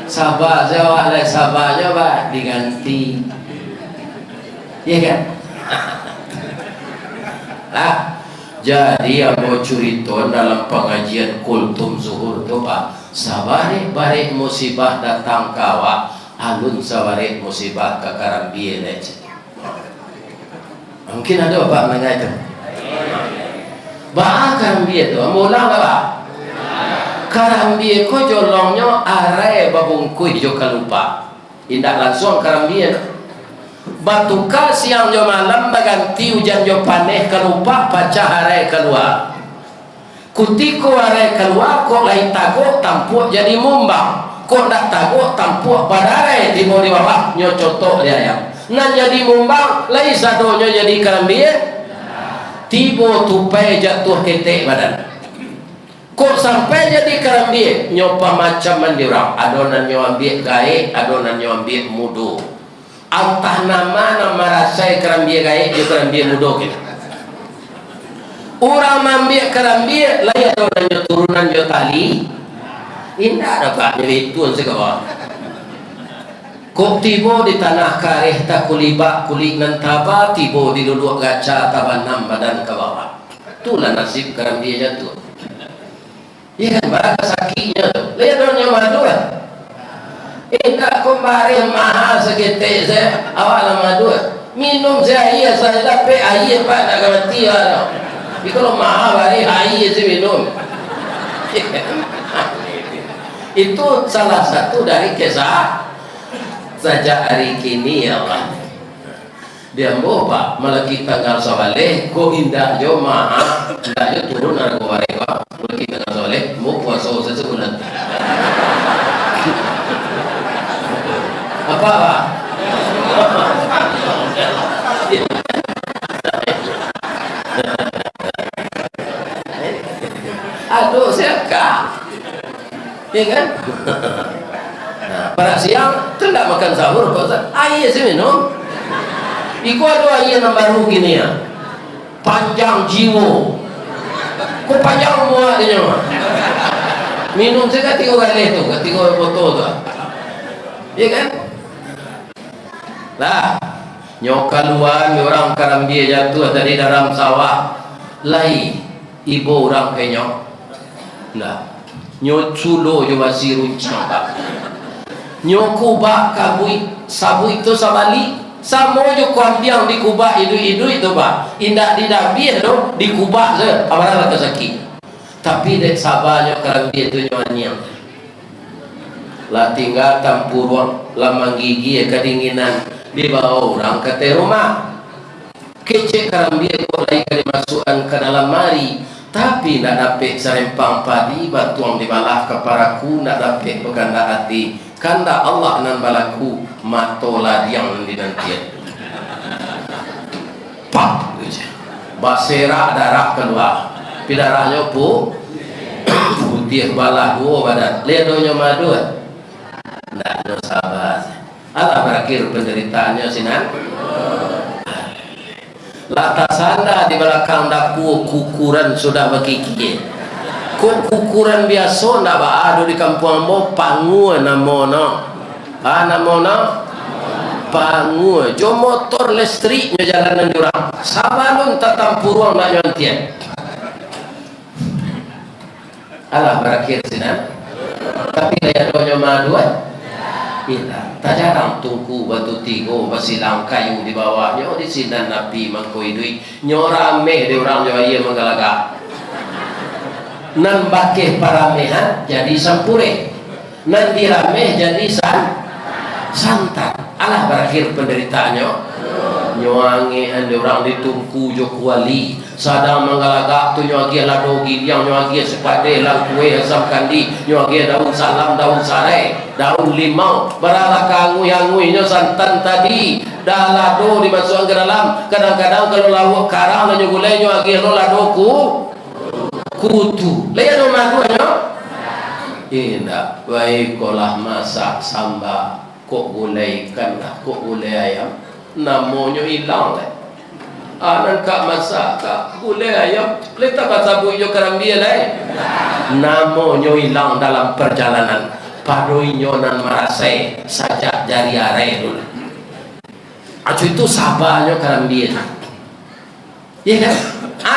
Sabar jawab lah sabarnya pak diganti. Iya kan? Lah, jadi apa cerita dalam pengajian kultum zuhur tu pak sabari balik musibah datang kawa alun sabari musibah kekarambiye aja. Mungkin ada pak mengenai itu. Bah karambiye tu, mula apa? Karambiye ko jolongnya are babungkui jo kalupa. Indak langsung karambiye. Batuka siang jo malam baganti hujan jo paneh kelupa paca harai keluar kutiko harai keluar kok lain tago tampuk jadi mumbang kok nak tago tampuk badarai timur di bawah nyo contoh dia yang nan jadi mumbang lain sadonya jadi kerambie tibo tupai jatuh ketek badan kok sampai jadi kerambie nyopa macam mandirang adonan nyo ambil gae adonan nyo ambil mudu antah nama rasai kerambia gaya dia kerambia mudo kita orang ambil kerambia layak orang turunan jo tali indah dapat jadi tuan sekawal kok tibo di tanah kareh tak kulibak kulit nan taba tibo di duduk gaca tabanam badan ke bawah itulah nasib kerambia jatuh ya kan barang sakitnya tu lihat orang madu lah tak kembali mahal seketik saya awal madu minum saya air saya dapat air pak nak mati lah kalau mahal bari air saya minum itu salah satu dari kisah Sejak hari kini ya Allah. Dia mau pak melaki tanggal sobaleh ko indah jo maha indah jo turun argo wareka melaki tanggal sobaleh mau puasa sesebulan apa pak aduh siapa ya kan nah, pada siang tidak makan sahur kok air sih minum iku ada ayat yang baru gini ya panjang jiwa kok panjang semua ini mah minum saya ketiga kali itu ketiga foto tu ya kan lah nyokaluan orang karambia jatuh dari dalam sawah lai ibu orang kenyok lah nyoculo jo masih runcang pak nyokuba kabui sabu itu sabali samo jo kuambiang di kubah idu itu pak indah didabi do di kubah se abara la sakit tapi dek sabarnya kerang dia tu nyonyang lah tinggal tampuruang lamang gigi kedinginan di bawah orang ke rumah kece kerang dia kok lagi dimasukkan ke dalam mari tapi nak dapat serempang padi batuang dibalah keparaku nak dapat berkanda hati kanda Allah nan balaku matola diang dinantian pak basera darah keluar pidarahnya putih balah dua badan ledonya madu ndak ada sabar Allah berakhir penderitaannya sinan latas anda di belakang dapur kukuran sudah berkiki kok kukuran biasa ndak ada di kampung mo pangu namona namona pangu jo motor listriknya jalanan diorang sabalun tatang puruang nak nyontian Allah berakhir sinan tapi daya donya maduan ila tak jarang tungku batu tigo basilang kayu di bawahnya di sinan nabi mangkoi duit nyorame di orang Jawa ia menggalaga nan bakeh paramehan jadi sampure nan dirame jadi santan Allah berakhir penderitaannya nyoangi ande orang ditungku jo kuali sadang menggalaga tu nyoagi lado gidiang nyoagi sepade lang kue asam kandi nyoagi daun salam daun sare daun limau berala kangu yang nguinya santan tadi dah lado dimasukkan ke dalam kadang-kadang kalau lawak karang dan nyogulai nyoagi lado kutu lihat rumah duanya indah baik kolah masak samba kok gulai ikan kok gulai ayam namanya hilang anan kak masak kak gulai ayam letak sabu hijau kerambia namanya hilang dalam perjalanan padoinyo nan marasai sajak jari are dulu acu itu sabarnya kerambia ya kan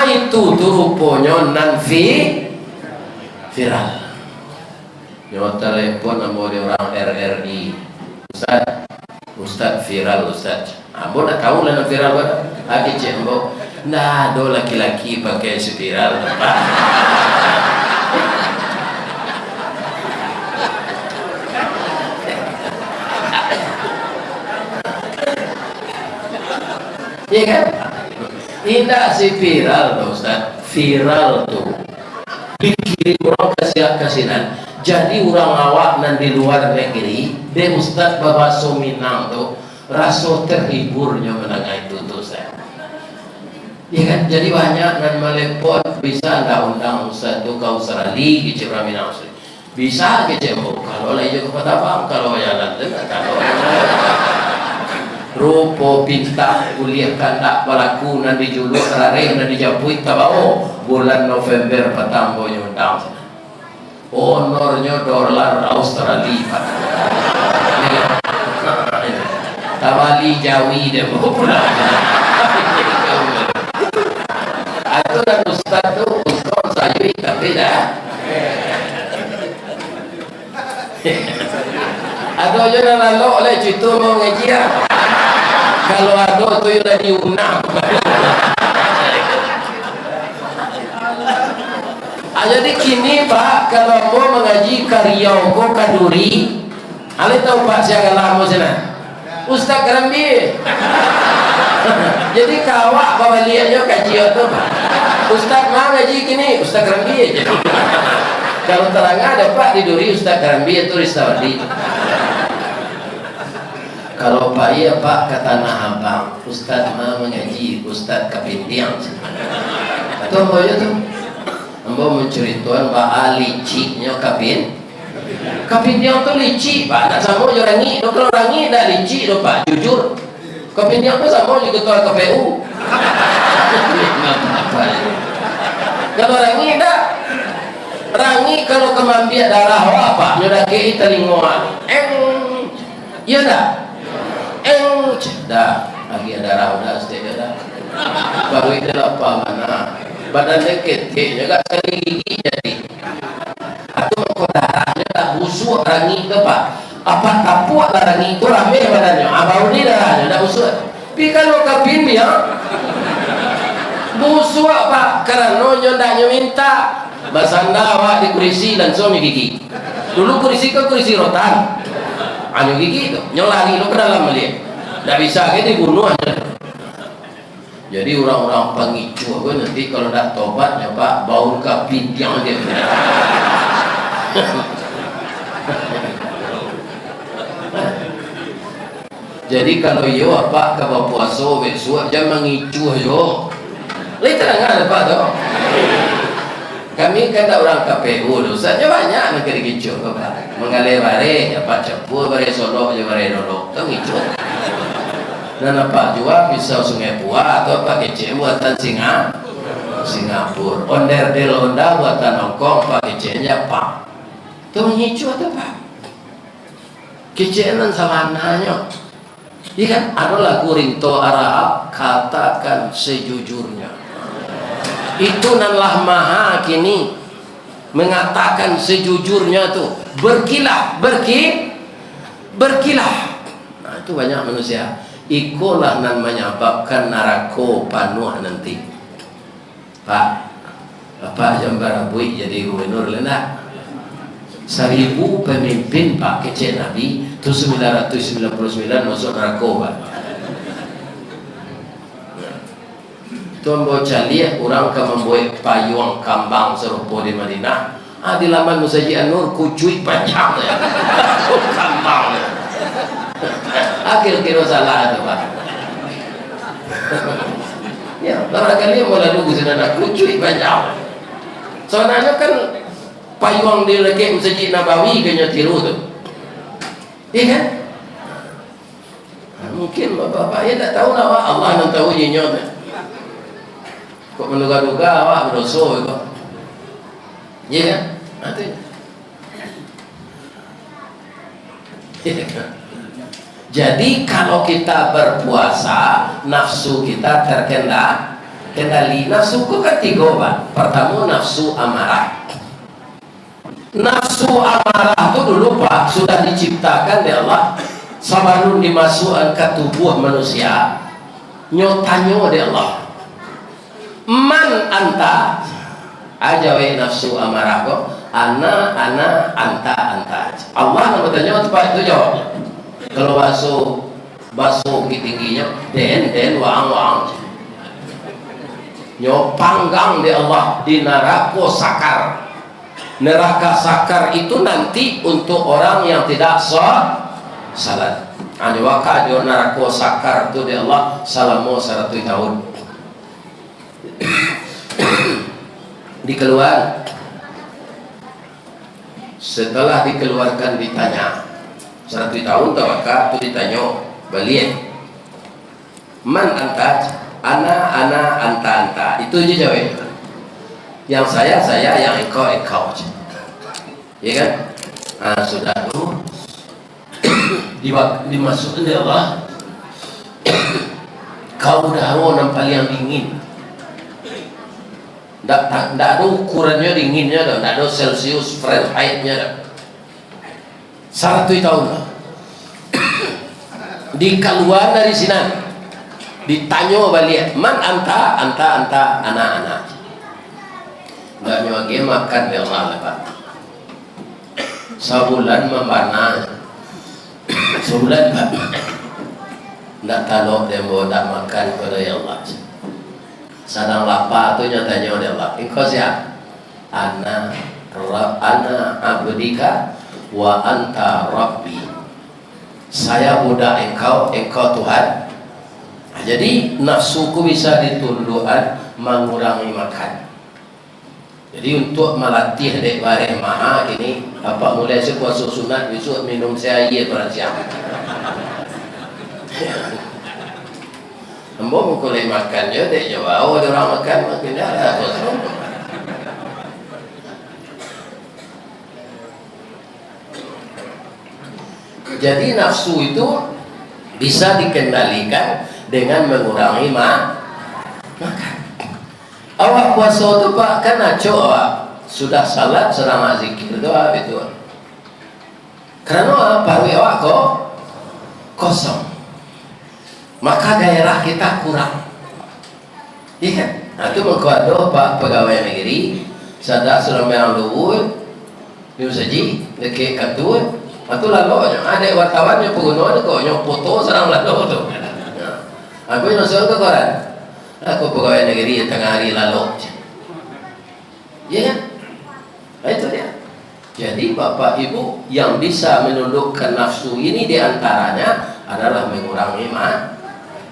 itu rupanya nan viral nyawa telepon nama orang RRI Ustaz viral Ustaz ambo nak tahu lah nak viral apa lagi cik ambo nah do laki-laki pakai spiral iya kan tidak si viral tuh Ustaz viral tuh dikirim orang kasihan jadi orang awak nan di luar negeri de Ustaz babaso Minang tuh rasa terhiburnya menangah itu tuh Ustaz ya kan jadi banyak nan melepot bisa undang Ustaz tuh ke Australia ke Minang bisa ke kalau lagi ke Kota Bang kalau jalan tengah kalau rupo pinta kuliah kandak balaku nan dijuluk rare nan dijapui tabao bulan November patambo nyundang honornya dolar Australia tabali jawi deh mau pulang itu dan Ustaz tuh Ustaz sayui tapi dah ada aja lalu oleh itu mau ngaji ya kalau ada tu yang dah diundang jadi kini Pak kalau mau mengaji Riau ko Kaduri ale tahu Pak siapa lama sana Ustaz Kerambi. Jadi kawak bawa liatnya kaji tu Pak. Ustaz mah ngaji kini Ustaz Kerambi. Jadi kalau terang ada Pak di duri Ustaz Kerambi itu Ristawadi. Kalau Pak iya Pak ke Tanah Abang, Ustaz mah mengaji Ustaz Kapindiang. Atau apa ya tu? Ambo menceritakan Pak liciknya Kapindiang tu licik Pak. Tak sama je rangi. Kalau rangi dah licik tu Pak. Jujur. Kapindiang tu sama je ketua KPU. Kalau rangi dah. Rangi kalau kemambiak darah apa? Nyoda kei telingoan. Ya dah. Dah. Lagi ada darah dah setiap dah. Baru itu apa mana? Badannya ketik juga sekali gigi jadi. Atau kau darahnya tak busuk rangi ke Pak? Apa tapuak rangi itu rame badannya? Abang ni darahnya tak busuk. Tapi kalau kapin dia busuk Pak, kerana nyondanya minta basanda awak di kursi dan suami gigi. Dulu kursi ke kursi rotan, anyo gigi itu nyolari lo ke dalam melihat. Tak bisa kita dibunuh aja. Jadi orang-orang pengicu apa nanti kalau dah tobat ya Pak bau kapin yang dia. Jadi kalau yo apa kalau puasa besok jangan mengicu yo. Lain terang apa tu? Kami kan tak orang KPU tu, saja banyak negeri gicu Pak. Mengalir bare apa campur bare Solo je bare Dolok, tu gicu. Dan apa juga pisau Sungai Buah atau apa kecil buatan Singapura, onderdil Honda buatan Hongkong, pak kecilnya Pak. Itu mengicu atau Pak? Kecilan salananya. Ini kan ada lagu Rinto Arab, katakan sejujurnya. Itu nanlah maha kini mengatakan sejujurnya tuh berkilah. Nah itu banyak manusia. Ikulah nan menyebabkan narako panuh nanti Pak Jambar Bui jadi gubernur lena 1000 pemimpin Pak kecil Nabi itu 999 masuk neraka Pak. Itu membaca lihat orang akan membuat payung kambang serupa di Madinah. Di laman Musaji An-Nur kucuit panjang ya. Kambang ya. Akhir kira salah itu Pak. Ya, barangkali mau lalu ke sana nak kucuit panjang. Soalnya kan payung di lekek Masjid Nabawi kena tiru tu. Iya kan? Mungkin bapak-bapak ya tak tahu lah Pak. Allah yang tahu jinya tu. Kok menduga-duga awak berdosa itu. Iya kan? Nanti. Iya kan? Jadi kalau kita berpuasa, nafsu kita terkendali. Nafsu itu kan 3 Pak. Pertama nafsu amarah. Nafsu amarah itu dulu Pak sudah diciptakan oleh Allah sebelum dimasukkan ke tubuh manusia. Nyotanyo oleh Allah. Man anta aja we nafsu amarah kok. Ana anta. Allah nak bertanya apa itu jawabnya. Kalau basuh tingginya den wang nyopanggang di Allah di neraka sakar. Neraka sakar itu nanti untuk orang yang tidak salat. Waka di neraka sakar itu di Allah selama 100 tahun. Dikeluar. Setelah dikeluarkan ditanya 100 tahun tawakal itu ditanya balik man anta ana anta itu aja jawab yang saya yang engkau ya kan sudah tuh dimasukkan oleh Allah kau dah nampak yang dingin tak ada ukurannya dinginnya tak ada Celsius Fahrenheit-nya 100 tahun dikeluar dari sini ditanya balik man anta anak nggak nyuagi makan ya Allah Pak sebulan membana sebulan Pak nak talok dia nak makan kepada Allah. Sadang lapar tu nyatanya oleh Allah. Engkau siapa? Ana abdika wa anta rabbi. Saya budak engkau, engkau Tuhan. Jadi nafsuku bisa ditundukkan mengurangi makan. Jadi untuk melatih dek bareng maha ini apa mulai sepuasa sunat besok minum saya air pada siang. Ambo mengkulai makan je dek Jawa. Oh ada orang makan makin dah lah kosong. Jadi nafsu itu bisa dikendalikan dengan mengurangi makan. Awak puasa tu pak kan aco awak sudah salat sedang zikir doa itu. Karena apa? Awak kok kosong. Maka gairah kita kurang. Iya kan? Nah, itu mengkuado pak pegawai negeri sadak sudah memang luwut ni saji dekat katut atau lalu ada wartawan yang pengguna kok yang foto serang lalu tu. Aku yang nasihat ke koran. Aku pegawai negeri yang tengah hari lalu. Ya kan? Nah, itu dia. Jadi bapak ibu yang bisa menundukkan nafsu ini diantaranya adalah mengurangi makan.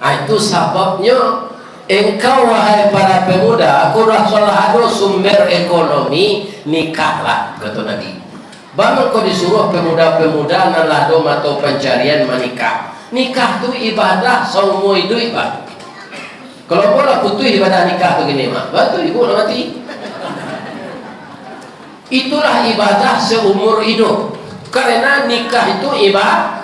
Itu sebabnya engkau wahai para pemuda, aku rasulullah sumber ekonomi nikahlah kata Nabi. Bang kau disuruh pemuda-pemuda naladom atau pencarian menikah. Nikah tu ibadah, semua itu ibadah. Kalau bola putih ibadah nikah begini mah, betul ibu nak mati. Itulah ibadah seumur hidup. Karena nikah itu ibadah.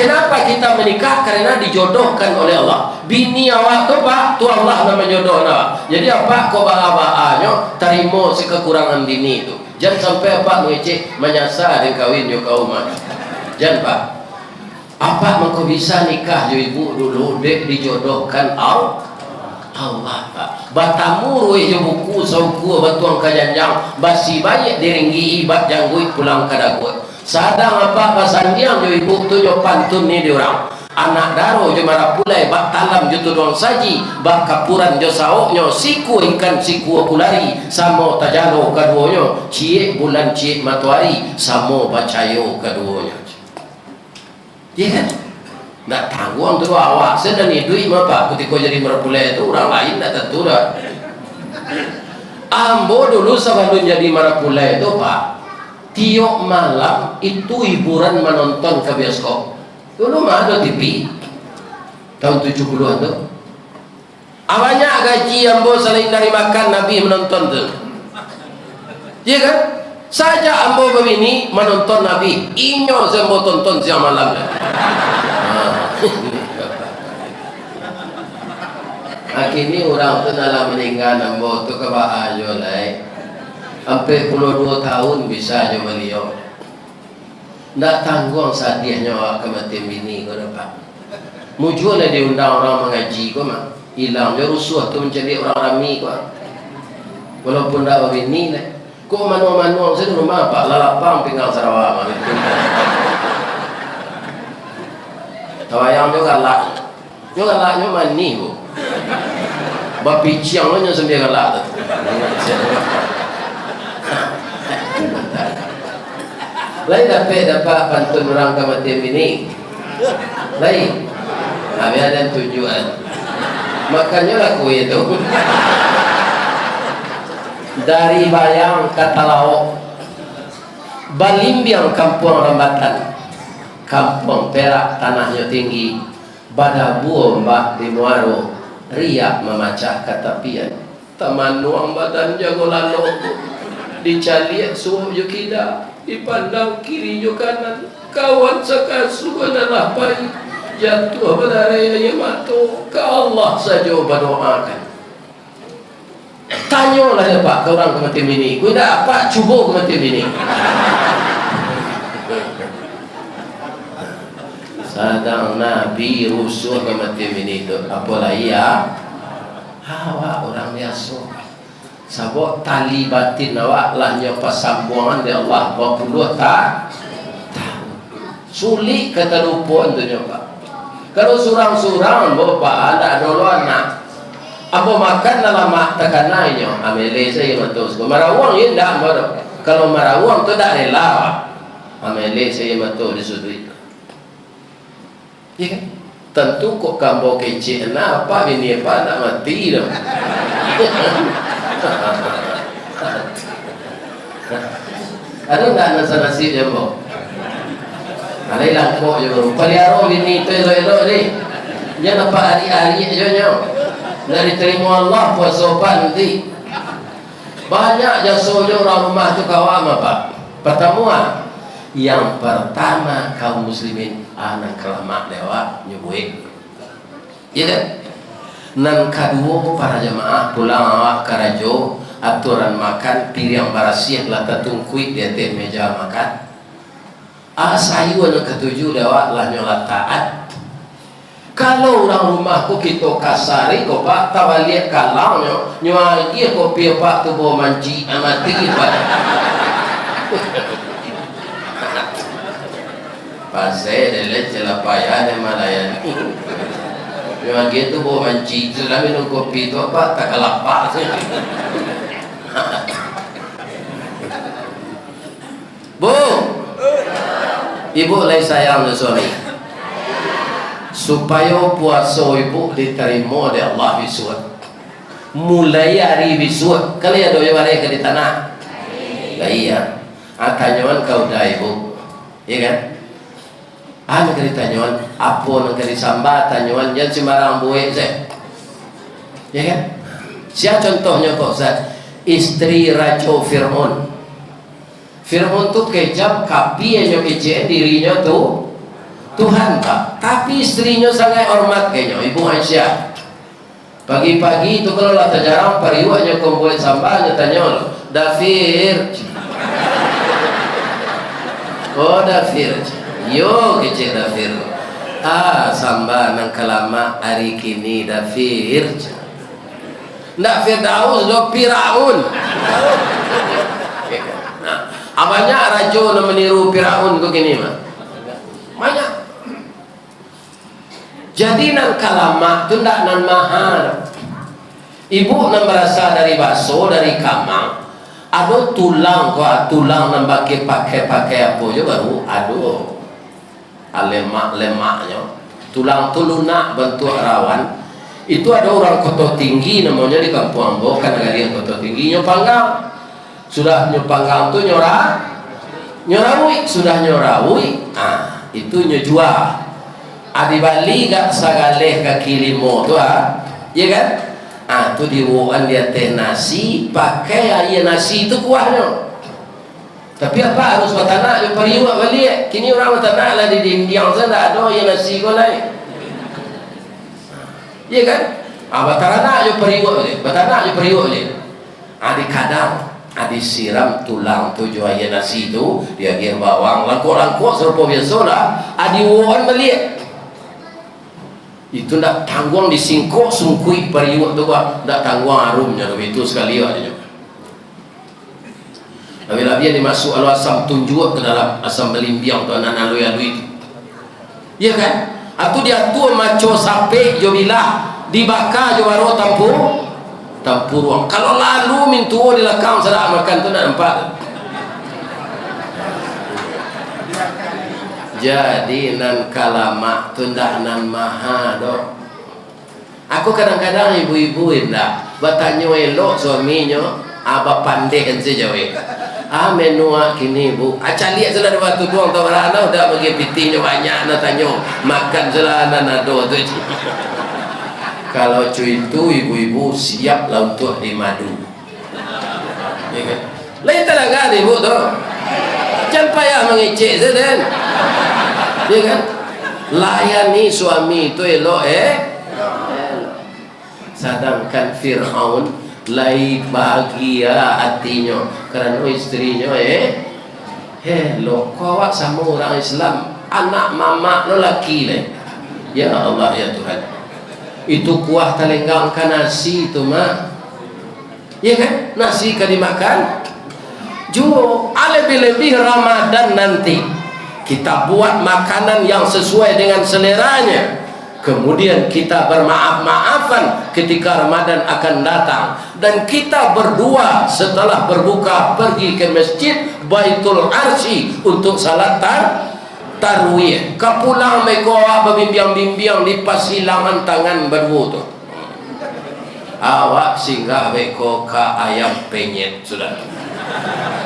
Kenapa kita menikah? Karena dijodohkan oleh Allah. Bini awak tu pak, tu Allah nama jodoh awak. Jadi apa kau baha-bahanyo terima si kekurangan bini itu. Jangan sampai apa mengecek menyasar dan kawin yo kaum mana. Jangan pak. Apa engkau bisa nikah yo ibu dulu dek dijodohkan Allah pak. Batamu ruih yo buku sauku batuang kajanjang basi banyak diringgi ibat jangguit pulang kadagut. Sadang apa basandiang yo ibu tu yo pantun ni diorang. Anak daro jo marapulai bak talam jo tudong saji bak kapuran jo saoknyo siku ikan siku kulari samo tajalo kaduonyo cie bulan cie matahari samo bacayo kaduonyo. Iya kan? Nak tanggung tu awak sedang duit apa ketika jadi marapulai itu orang lain tak tentu dah. Ambo dulu sebelum jadi marapulai itu pak tiap malam itu hiburan menonton ke bioskop. Dulu mah ada TV tahun 70-an tu. Banyak gaji ambo selain dari makan Nabi menonton tu. Iya kan? Saja ambo begini menonton Nabi. Inyo sembo tonton siang malam. Akhirnya orang tu dalam meninggal ambo tu kebahayo lai. Sampai 22 tahun bisa aja beliau. Nak tanggung sadiahnya awak kematian bini kau dapat. Muncul lah diundang orang mengaji kau mah. Hilang dia rusuh tu mencari orang rami kau. Walaupun tak bini lah. Kau manual saya rumah apa? Lalapang tinggal Sarawak mah. Tawayang juga galak. Juga galaknya mani bu. Bapi ciang lo nyusun dia galak tu. Lain dapat pantun orang kematian bini. Lain. Kami ada tujuan. Makanya laku itu. Dari Bayang ke Talaok, Balimbiang kampung Rambatan, kampung Perak tanahnya tinggi, Badabuo mbak di Muaro, riak memacah katapian, taman nuang badan jago lalu, dicaliak suhu yukida. Dipandang kiri jo kanan, kawan sekasu adalah baik, jatuh berdaraya matu ke Allah saja berdoakan. Tanyalah ya pak ke orang kematian bini, kau dah apa cuba kematian bini. Sadang Nabi rusuh kematian bini itu, apalah iya? Hawa orang biasa. Sabok tali batin awak lahnya pasambungan dari Allah 20 tahun. Sulit kata lupa itu pak. Kalau surang-surang bapak ada dulu anak apa makan dalam mak tekan lainnya amele saya matus marawang ini dah baru kalau marawang tu dah rela amele saya matus di situ ya kan tentu kok kamu kecil apa ini apa nak mati dah ada tak nasi jambo ada yang kok jambo paliaro ini tu elok ni jangan apa hari-hari aja nyo dari terima Allah puasa nanti banyak jasunya orang rumah tu kawam apa pertemuan yang pertama kaum muslimin anak kelamak lewat nyubuik ya kan nan kedua para jemaah pulang awak karajo aturan makan piring barasiah lah tatungkuit di atas meja makan asayu yang ketujuh lewat lah nyolat taat. Kalau orang rumahku kita kasari ko pak tabalik kalau nyo dia ko pi pak tu bo manci amati pak pasai dele cela payah de malayan nyo dia tu bo manci cela minum kopi tu pak tak kalapak Bu ibu lagi sayang dengan suami supaya puasa ibu diterima oleh Allah bisud mulai hari bisud kalau ada yang ada di tanah iya tanyawan kau dah ibu ya kan ada kali tanyawan apa nak kali sambal tanyawan jangan sembarang buat saya ya kan siapa contohnya kok Ustaz istri Raja Fir'aun tu kejam kapi yang kecil dirinya tu Tuhan Pak, tapi istrinya sangat hormat kayaknya Ibu Aisyah. Pagi-pagi itu kalau lah terjarang periwaknya kau buat sambalnya tanya Dafir. Oh Dafir, yo kecil Dafir. Sambal nang kelama hari kini Dafir. Ndak Firdaus do Firaun. Nah, banyak raja yang meniru Firaun begini mah. Banyak. Jadi nan kalama tu ndak nan mahal. Ibu nan berasal dari bakso dari kamang. Ada tulang tulang nan pakai apa je baru aduh. Lemak-lemaknya. Tulang tu lunak bentuk rawan. Itu ada orang Kota Tinggi namanya di Kampung Ambo kan negara Kota Tinggi nyopanggang. Sudah nyopanggang tu nyorawi sudah nyorawi. Itu nyojual. Adi Bali gak sagaleh kaki limo tu ya kan tu diwoan dia teh nasi pakai air nasi itu kuahnya tapi apa harus watana yang periwak balik kini orang watana lah di Indian sana ada air nasi kau lain ya kan watana yang periwak balik watana yang periwak balik adi kadang adi siram tulang tu jual air nasi tu dia bawang langkok-langkok serupa biasa lah adi woan balik itu nak tangguang disingkok sungkui periwak tu kok nak tangguang harumnya itu sekali adanya bila dia dimasuk alu asam tunjuk ke dalam asam belimbiang tu anak alui-alui itu ya kan atau dia tu maco sape jo bilah dibakar jo baru tampur ruang kalau lalu mintu di lakang sedap makan tu nak nampak jadi nan kalama tu ndak nan maha dok. Aku kadang-kadang ibu-ibu indah bertanya elok suaminya apa pandai kan saja we. Menua kini bu. Lihat sudah ada waktu doang tahu mana udah bagi pitinya banyak nak tanya makan selana nado tu. Kalau cuy itu ibu-ibu siap lah untuk dimadu. Ya kan? Lain talaga ibu tu. Jangan payah mengecek saja. Ya kan? Layani suami itu elok sedangkan Fir'aun lai bahagia hatinya kerana istrinya elok kawat sama orang Islam anak mama lo laki ya Allah ya Tuhan itu kuah telenggangkan nasi itu mah ya kan nasi kan dimakan jo lebih-lebih Ramadan nanti kita buat makanan yang sesuai dengan seleranya Kemudian kita bermaaf-maafan ketika Ramadan akan datang, dan kita berdua setelah berbuka pergi ke masjid Baitul Arsy untuk salat tarwih. Kapulang mereka berbimbang-bimbang di pasilangan tangan berwudu. Awak singgah beko ke ayam penyet sudah.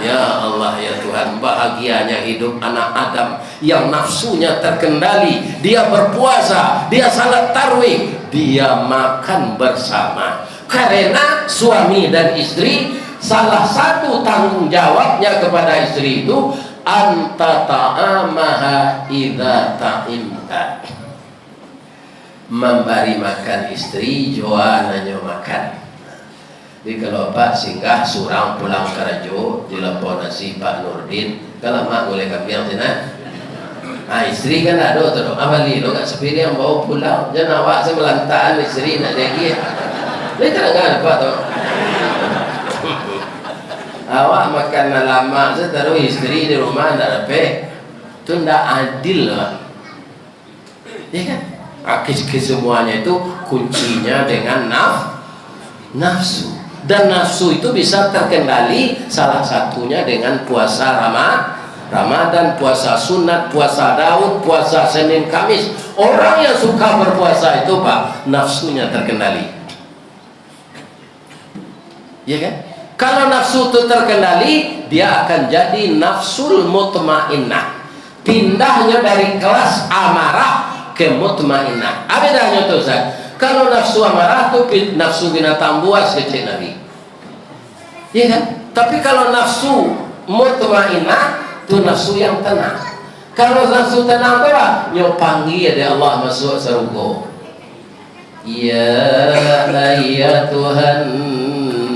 Ya Allah ya Tuhan, bahagianya hidup anak Adam yang nafsunya terkendali. Dia berpuasa, dia salat tarwih, dia makan bersama. Karena suami dan istri, salah satu tanggung jawabnya kepada istri itu anta ta'amaha idza ta'imta, memberi makan istri joananya makan. Jadi kalau Pak singgah surang pulang karajo dilepon nasi Pak Nurdin, kalau mak boleh kambing sana. Istri kan ada tu, amali lo kat sepiri yang bawa pulang, jangan awak semelantaan istri nak lagi. Dia tak ada apa tu. Awak makan lama, saya taruh istri di rumah tak dapat, tu tidak adil lah. Ya kan? Kesemuanya itu kuncinya dengan nafsu. Dan nafsu itu bisa terkendali salah satunya dengan puasa Ramadan, puasa sunat, puasa Daud, puasa Senin Kamis. Orang yang suka berpuasa itu Pak, nafsunya terkendali. Ya kan? Kalau nafsu itu terkendali, dia akan jadi nafsul mutmainnah. Pindahnya dari kelas amarah ke mutmainnah. Apa bedanya itu Ustaz? Kalau nafsu amarah itu nafsu binatang buas kecil Nabi, ya kan? Tapi kalau nafsu mutmainnah itu nafsu yang tenang. Kalau nafsu tenang apa? Nyo panggil ya Allah masuk surga. Ya Tuhan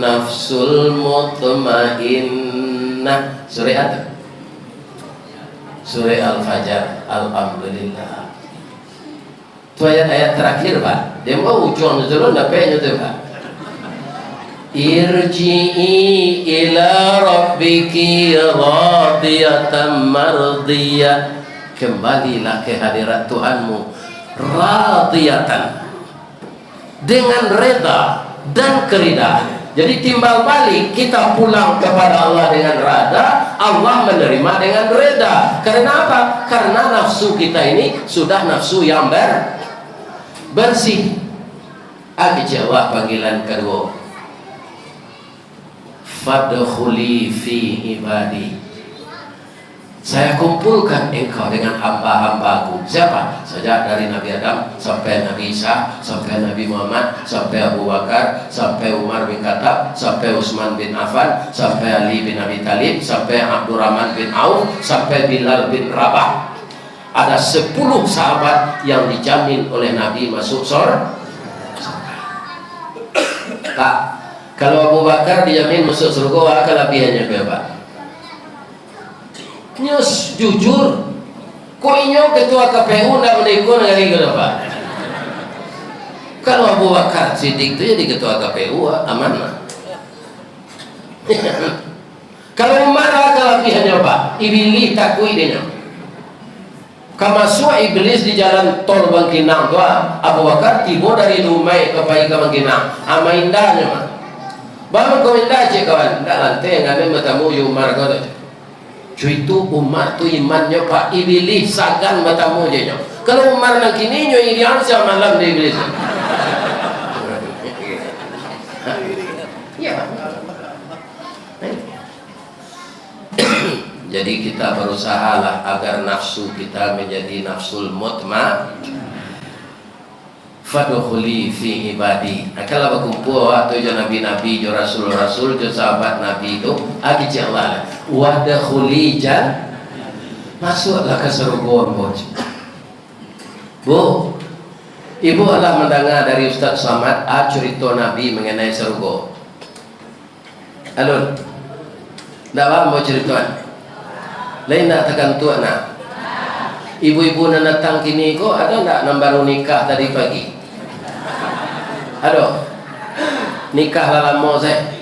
nafsul mutmainnah. Surah apa? Surah Al-Fajr. Alhamdulillah. Itu ayat-ayat terakhir Pak. Dia mau ujung dulu dapatnya tu Pak. Irji'i ila rabbiki radiyatan mardiyah. Kembalilah ke hadirat Tuhanmu radiyatan, dengan reda dan keridaan. Jadi timbal balik kita pulang kepada Allah dengan reda, Allah menerima dengan reda. Karena apa? Karena nafsu kita ini sudah nafsu yang bersih. Jawab panggilan kedua, fadkhuli fi ibadi, saya kumpulkan engkau dengan hamba-hambaku. Siapa? Sejak dari Nabi Adam sampai Nabi Isa, sampai Nabi Muhammad, sampai Abu Bakar, sampai Umar bin Khattab, sampai Utsman bin Affan, sampai Ali bin Abi Thalib, sampai Abdurrahman bin Auf, sampai Bilal bin Rabah. Ada 10 sahabat yang dijamin oleh Nabi masuk surga. Pak, kalau Abu Bakar dijamin masuk surga, apa kelebihannya Pak? Nyus jujur. Kok inyo ketua KPU ndak mendekon kali Pak? Kalau Abu Bakar Siddiq itu jadi ketua KPU aman lah. Kalau Umar kelebihannya Pak? Iblis takui dia. Kamasuk iblis di jalan tol Bangkinang tu Abu Bakar tiba dari Dumai ke Bangkinang. Ama indahnya mah. Baru kau indah je kawan. Tak lantai ngamen bertamu Umar kau tu. Cuy itu Umar tu imannya Pak, iblis sagan bertamu je. Kalau Umar nak kini nyo irian sia malam di iblis. Ya. Jadi kita berusahalah agar nafsu kita menjadi nafsul mutma. Fadkhuli fi ibadi. Kalau berkumpul waktu jo nabi-nabi, jo rasul-rasul, jo sahabat nabi itu, agi Allah. Wadkhuli jan, masuklah ke surga Bu. Ibu adalah mendengar dari Ustaz Samad cerita Nabi mengenai surga. Alun. Dak mau cerita? Lain nak tekan tua nak. Ibu-ibu nak datang kini kok ada tak yang baru nikah tadi pagi? Ada? Nikah lama saya.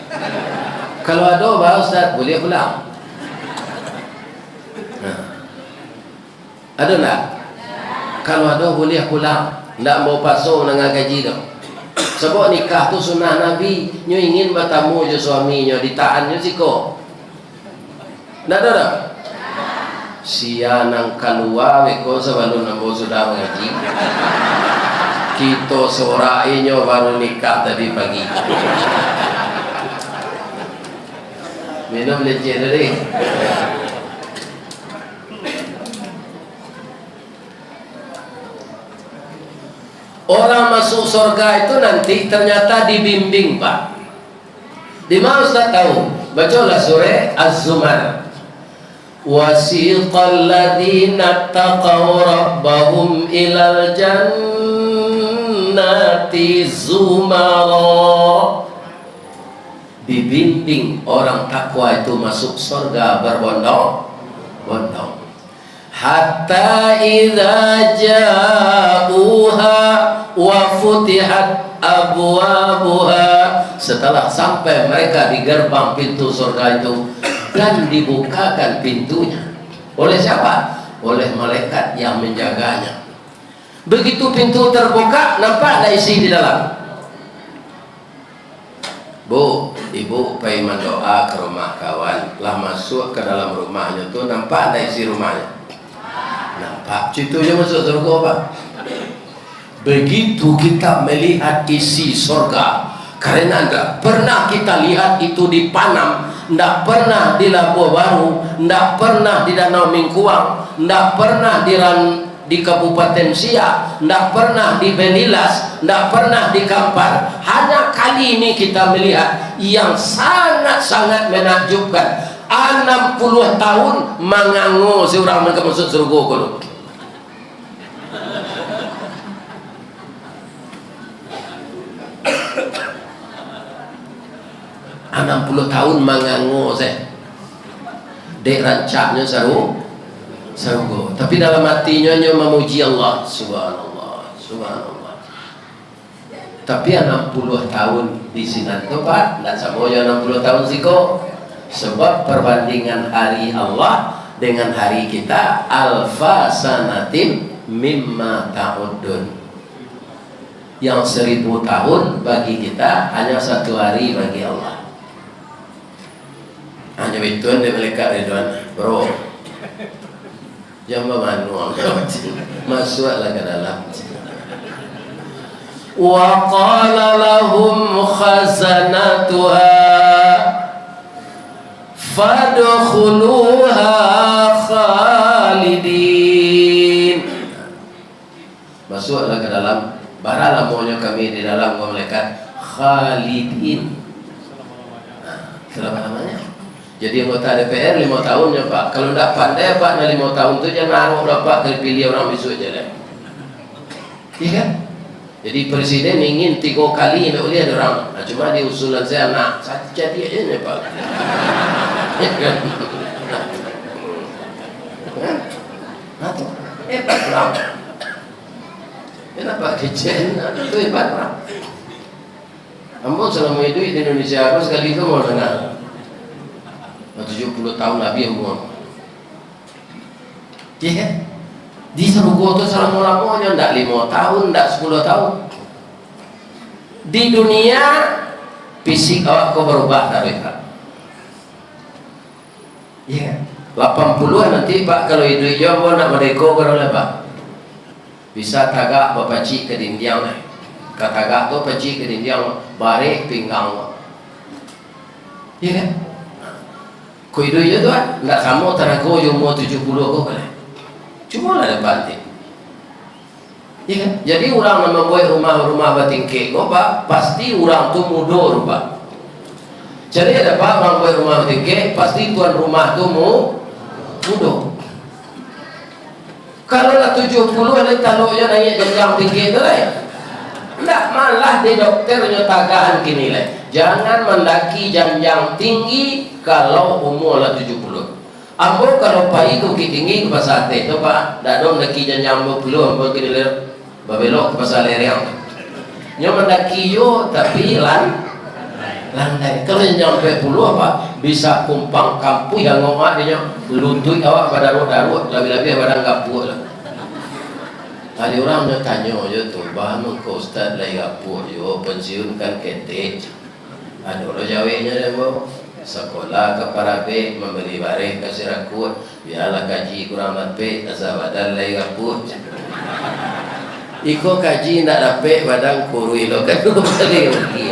Kalau ada Pak Ustaz boleh pulang. Ada tak? Kalau ada boleh pulang. ndak mau pasung dengan gaji dong. Sebab nikah tu sunnah Nabi, nyo ingin bertamu jo suaminya, ditahan nyo siko. Ndak ada. Sia nang kalua weko sebelum nambo sudah mengaji. Kita sorai nyo baru nikah tadi pagi. Minum leceh tadi. Orang masuk surga itu nanti ternyata dibimbing, Pak. Di mana Ustaz tahu? Bacalah surah Az-Zumar. Wasiqal ladzina taqaw rabbahum ilal jannati zumara. Dibimbing orang takwa itu masuk surga berbondong-bondong. Hatta idza ja'uha wa futihat abwabuha, setelah sampai mereka di gerbang pintu surga itu dan dibukakan pintunya oleh siapa? Oleh malaikat yang menjaganya. Begitu pintu terbuka, nampak ada isi di dalam. Bu, ibu pergi mendoa ke rumah kawan, lah masuk ke dalam rumahnya tuh, nampak ada isi rumahnya. Nampak, contohnya masuk surga, Pak. Begitu kita melihat isi surga, karena tidak pernah kita lihat itu di Panam, tidak pernah di Labuan Baru, tidak pernah di Danau Mingkuang, tidak pernah di Kabupaten Siak, tidak pernah di Benilas, tidak pernah di Kampar. Hanya kali ini kita melihat yang sangat-sangat menakjubkan. 60 tahun mengangu seorang mereka masuk surga kalau. Enam puluh tahun mengangu saya. Dek rancaknya seru. Tapi dalam hatinya memuji Allah. Subhanallah, subhanallah. Tapi 60 tahun di sini tu Pak, tidak sama 60 tahun siko. Sebab perbandingan hari Allah dengan hari kita alfa sanatin mimma ta'udun. Yang 1000 tahun bagi kita hanya 1 hari bagi Allah. Hanya itu dia malaikat Ridwan, bro. Jangan manual, masuklah ke dalam. Wa qala lahum khazanatuha fadkhuluha khalidin. Masuklah ke dalam. Baralah maunya kami di dalam malaikat khalidin. Selama-lamanya. Jadi anggota DPR 5 tahun ya Pak. Kalau tidak pandai Pak, 5 tahun itu jangan naruh Pak pilih orang besok aja deh. Iya kan? Jadi presiden ingin 3 kali nak lihat orang. Nah, cuma di usulan saya nak jadi aja nih Pak. Ya kan? Atau hebat orang. Kenapa kecil? Itu hebat orang. Ampun selama hidup di Indonesia aku sekali itu mau dengar. 70 tahun Nabi yang buang. Iya kan? Di surga itu selama-lamanya tidak 5 tahun, tidak 10 tahun. Di dunia fisik awak kau berubah tapi Pak. Iya kan? 80-an nanti Pak kalau hidup jauh nak merdeka berapa Pak? Bisa tagak berpacik ke dinding lah. Katagak tu pacik ke dinding barik pinggang. Iya kan? Kau hidup je tu kan? Tak sama antara kau yang umur 70 kau boleh. Cuma lah dapat ni. Ya kan? Jadi orang yang membuat rumah-rumah bertingkik kau Pak, pasti orang tu muda Pak. Jadi ada Pak orang buat rumah bertingkik, pasti tuan rumah tu muda. Kalau lah 70 ada taluknya naik jenjang tinggi tu lah. Tak malah di dokternya tagaan kini lah. Jangan mendaki jenjang tinggi kalau umur lah 70. Ambo kalau pai tu tinggi ke pasar teh tu Pak, dak dong daki jenjang 20 ambo kini le babelok ke pasar lereng. Nyo mendaki yo tapi landai. Kalau jenjang 40 apa bisa kumpang kampung yang ngomak dia lutut awak pada darut-darut lebih-lebih pada gapuh lah. Ada orang nak tanya je tu, bahan ke ustaz lagi apa yo pensiun kan ketek. Ada orang jawabnya dia bawa sekolah ke Parabe membeli barang kasih rakut biarlah kaji kurang dapat asal badan lagi apa. Iko kaji nak dapat badan kurui lo kan beli lagi.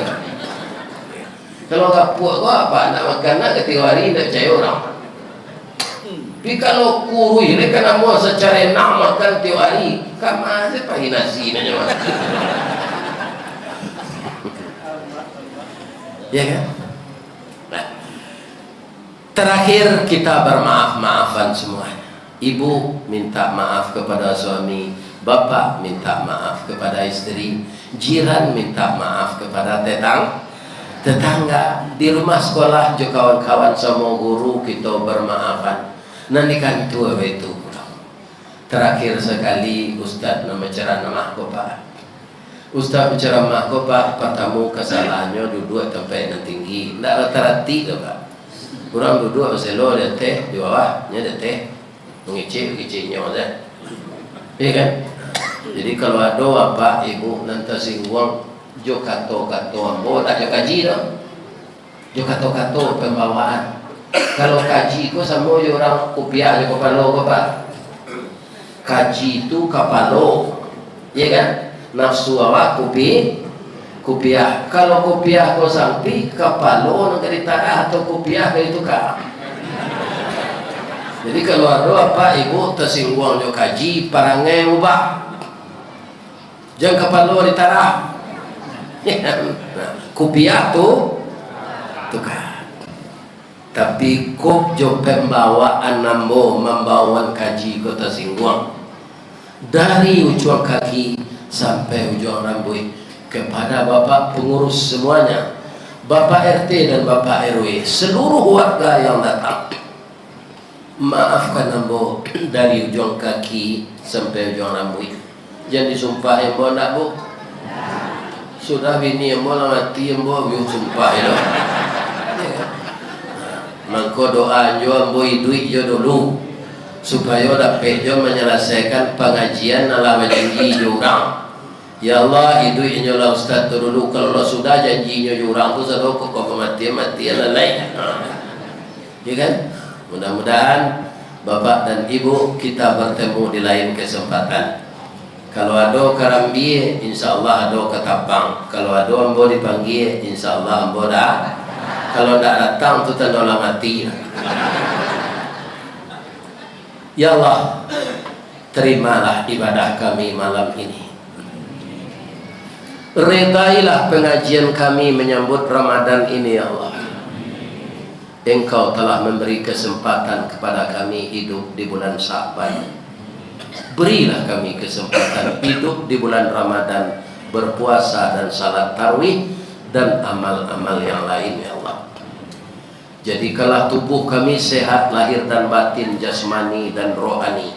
Kalau kapuk kau apa nak makan nak ketika hari nak cari orang. Tapi kalau kurui ni kan mau secara nak makan tiap hari, kan masih pagi nasi nanya makan. Ya kan? Nah, terakhir kita bermaaf-maafan semuanya. Ibu minta maaf kepada suami, bapak minta maaf kepada istri, jiran minta maaf kepada tetangga, di rumah sekolah juga kawan-kawan sama guru kita bermaafan. Nanti kan tua itu pulang. Terakhir sekali Ustaz nama ceramah kopa. Ustaz berceramah kopa pertama kesalahannya duduk tempat yang tinggi. Tidak rata-rati tu Pak. Orang duduk selo ada teh di bawahnya ada teh. Mengicik-ngiciknya saja. Iya kan? Jadi kalau ada apa ibu nanti singgung jo kato-kato ambo tak jo kaji dah. Jo kato-kato pembawaan. Kalau kaji itu sama orang kopiah je kapalo ko Pak. Kaji itu kapalo. Ya kan? Nafsu awak kopiah. Kalau kopiah ko sampai kapalo nang ditara atau kopiah ke itu ka. Jadi kalau ada apa ibu tersinggung jo kaji parangai ubah. Jangan kapalo ditara. Nah, kopiah tu tukar. Tapi kok jo pembawaan nambo membawakan kaji kota singgung dari ujung kaki sampai ujung rambut kepada bapak pengurus semuanya, bapak RT dan bapak RW, seluruh warga yang datang, maafkan nambo dari ujung kaki sampai ujung rambut. Jangan disumpah yang bo nak bu. Sudah bini yang bo mati yang bo biung sumpah itu. Mangko doa jo amboi duit jo dulu supaya dapat jo menyelesaikan pengajian ala janji jo orang. Ya Allah duit jo lah ustaz tu dulu kalau sudah janjinya jo orang tu sado kok kematian lain. Ya kan? Mudah-mudahan Bapak dan Ibu kita bertemu di lain kesempatan. Kalau ada karambi insyaallah ada ketapang. Kalau ada ambo dipanggil insyaallah ambo dah. Kalau tidak datang tu tanda mati. Ya Allah, terimalah ibadah kami malam ini. Redailah pengajian kami menyambut Ramadan ini ya Allah. Engkau telah memberi kesempatan kepada kami hidup di bulan Sya'ban. Berilah kami kesempatan hidup di bulan Ramadan, berpuasa dan salat tarawih dan amal-amal yang lain ya Allah. Jadikanlah tubuh kami sehat lahir dan batin, jasmani dan rohani.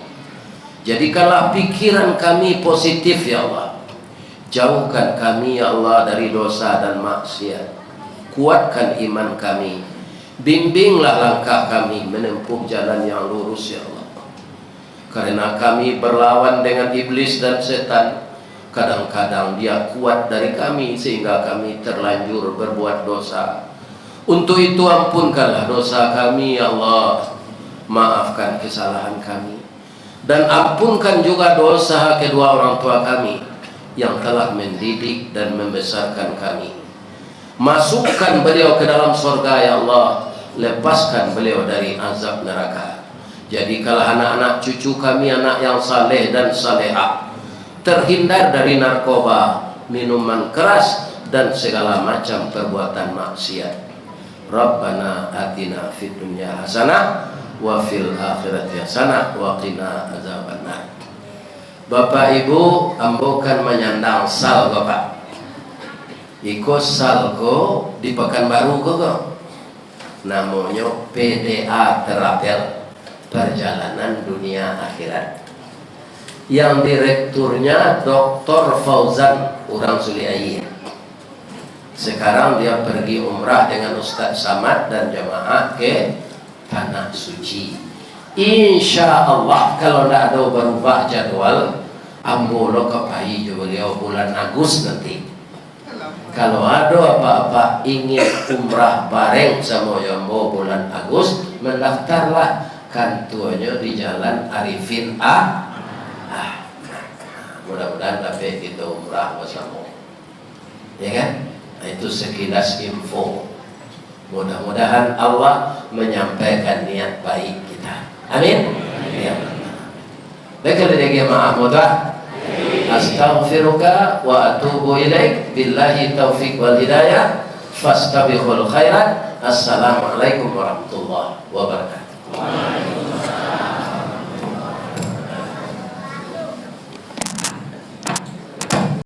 Jadikanlah pikiran kami positif ya Allah. Jauhkan kami ya Allah dari dosa dan maksiat. Kuatkan iman kami. Bimbinglah langkah kami menempuh jalan yang lurus ya Allah. Karena kami berlawan dengan iblis dan setan, kadang-kadang dia kuat dari kami sehingga kami terlanjur berbuat dosa. Untuk itu ampunkanlah dosa kami ya Allah. Maafkan kesalahan kami. Dan ampunkan juga dosa kedua orang tua kami yang telah mendidik dan membesarkan kami. Masukkan beliau ke dalam surga ya Allah. Lepaskan beliau dari azab neraka. Jadikanlah anak-anak cucu kami anak yang saleh dan salehah, terhindar dari narkoba, minuman keras dan segala macam perbuatan maksiat. Rabbana atina fid dunya hasanah wa fil akhirati hasanah wa qina azabannar. Bapak Ibu, ambo kan menyandang sal Bapak. Iko sal ko di Pekanbaru ko. Namanya PDA Terapel, Perjalanan Dunia Akhirat. Yang direkturnya Dr. Fauzan orang Suliayi. Sekarang dia pergi umrah dengan Ustaz Samad dan jamaah ke Tanah Suci. Insya Allah kalau tidak ada berubah jadwal, ambo lo kapai jo beliau bulan Agustus nanti. Kalau ada apa-apa ingin umrah bareng sama Yombo bulan Agustus, mendaftarlah kantornya di Jalan Arifin A. Mudah-mudahan dapat kita umrah bersama, ya kan? Itu sekilas info. Mudah-mudahan Allah menyampaikan niat baik kita. Amin. Ya. Baiklah dia maaf mudah. Astaghfiruka wa atubu ilaik. Billahi taufiq wal hidayah. Fastabiqul khairat. Assalamualaikum warahmatullahi wabarakatuh.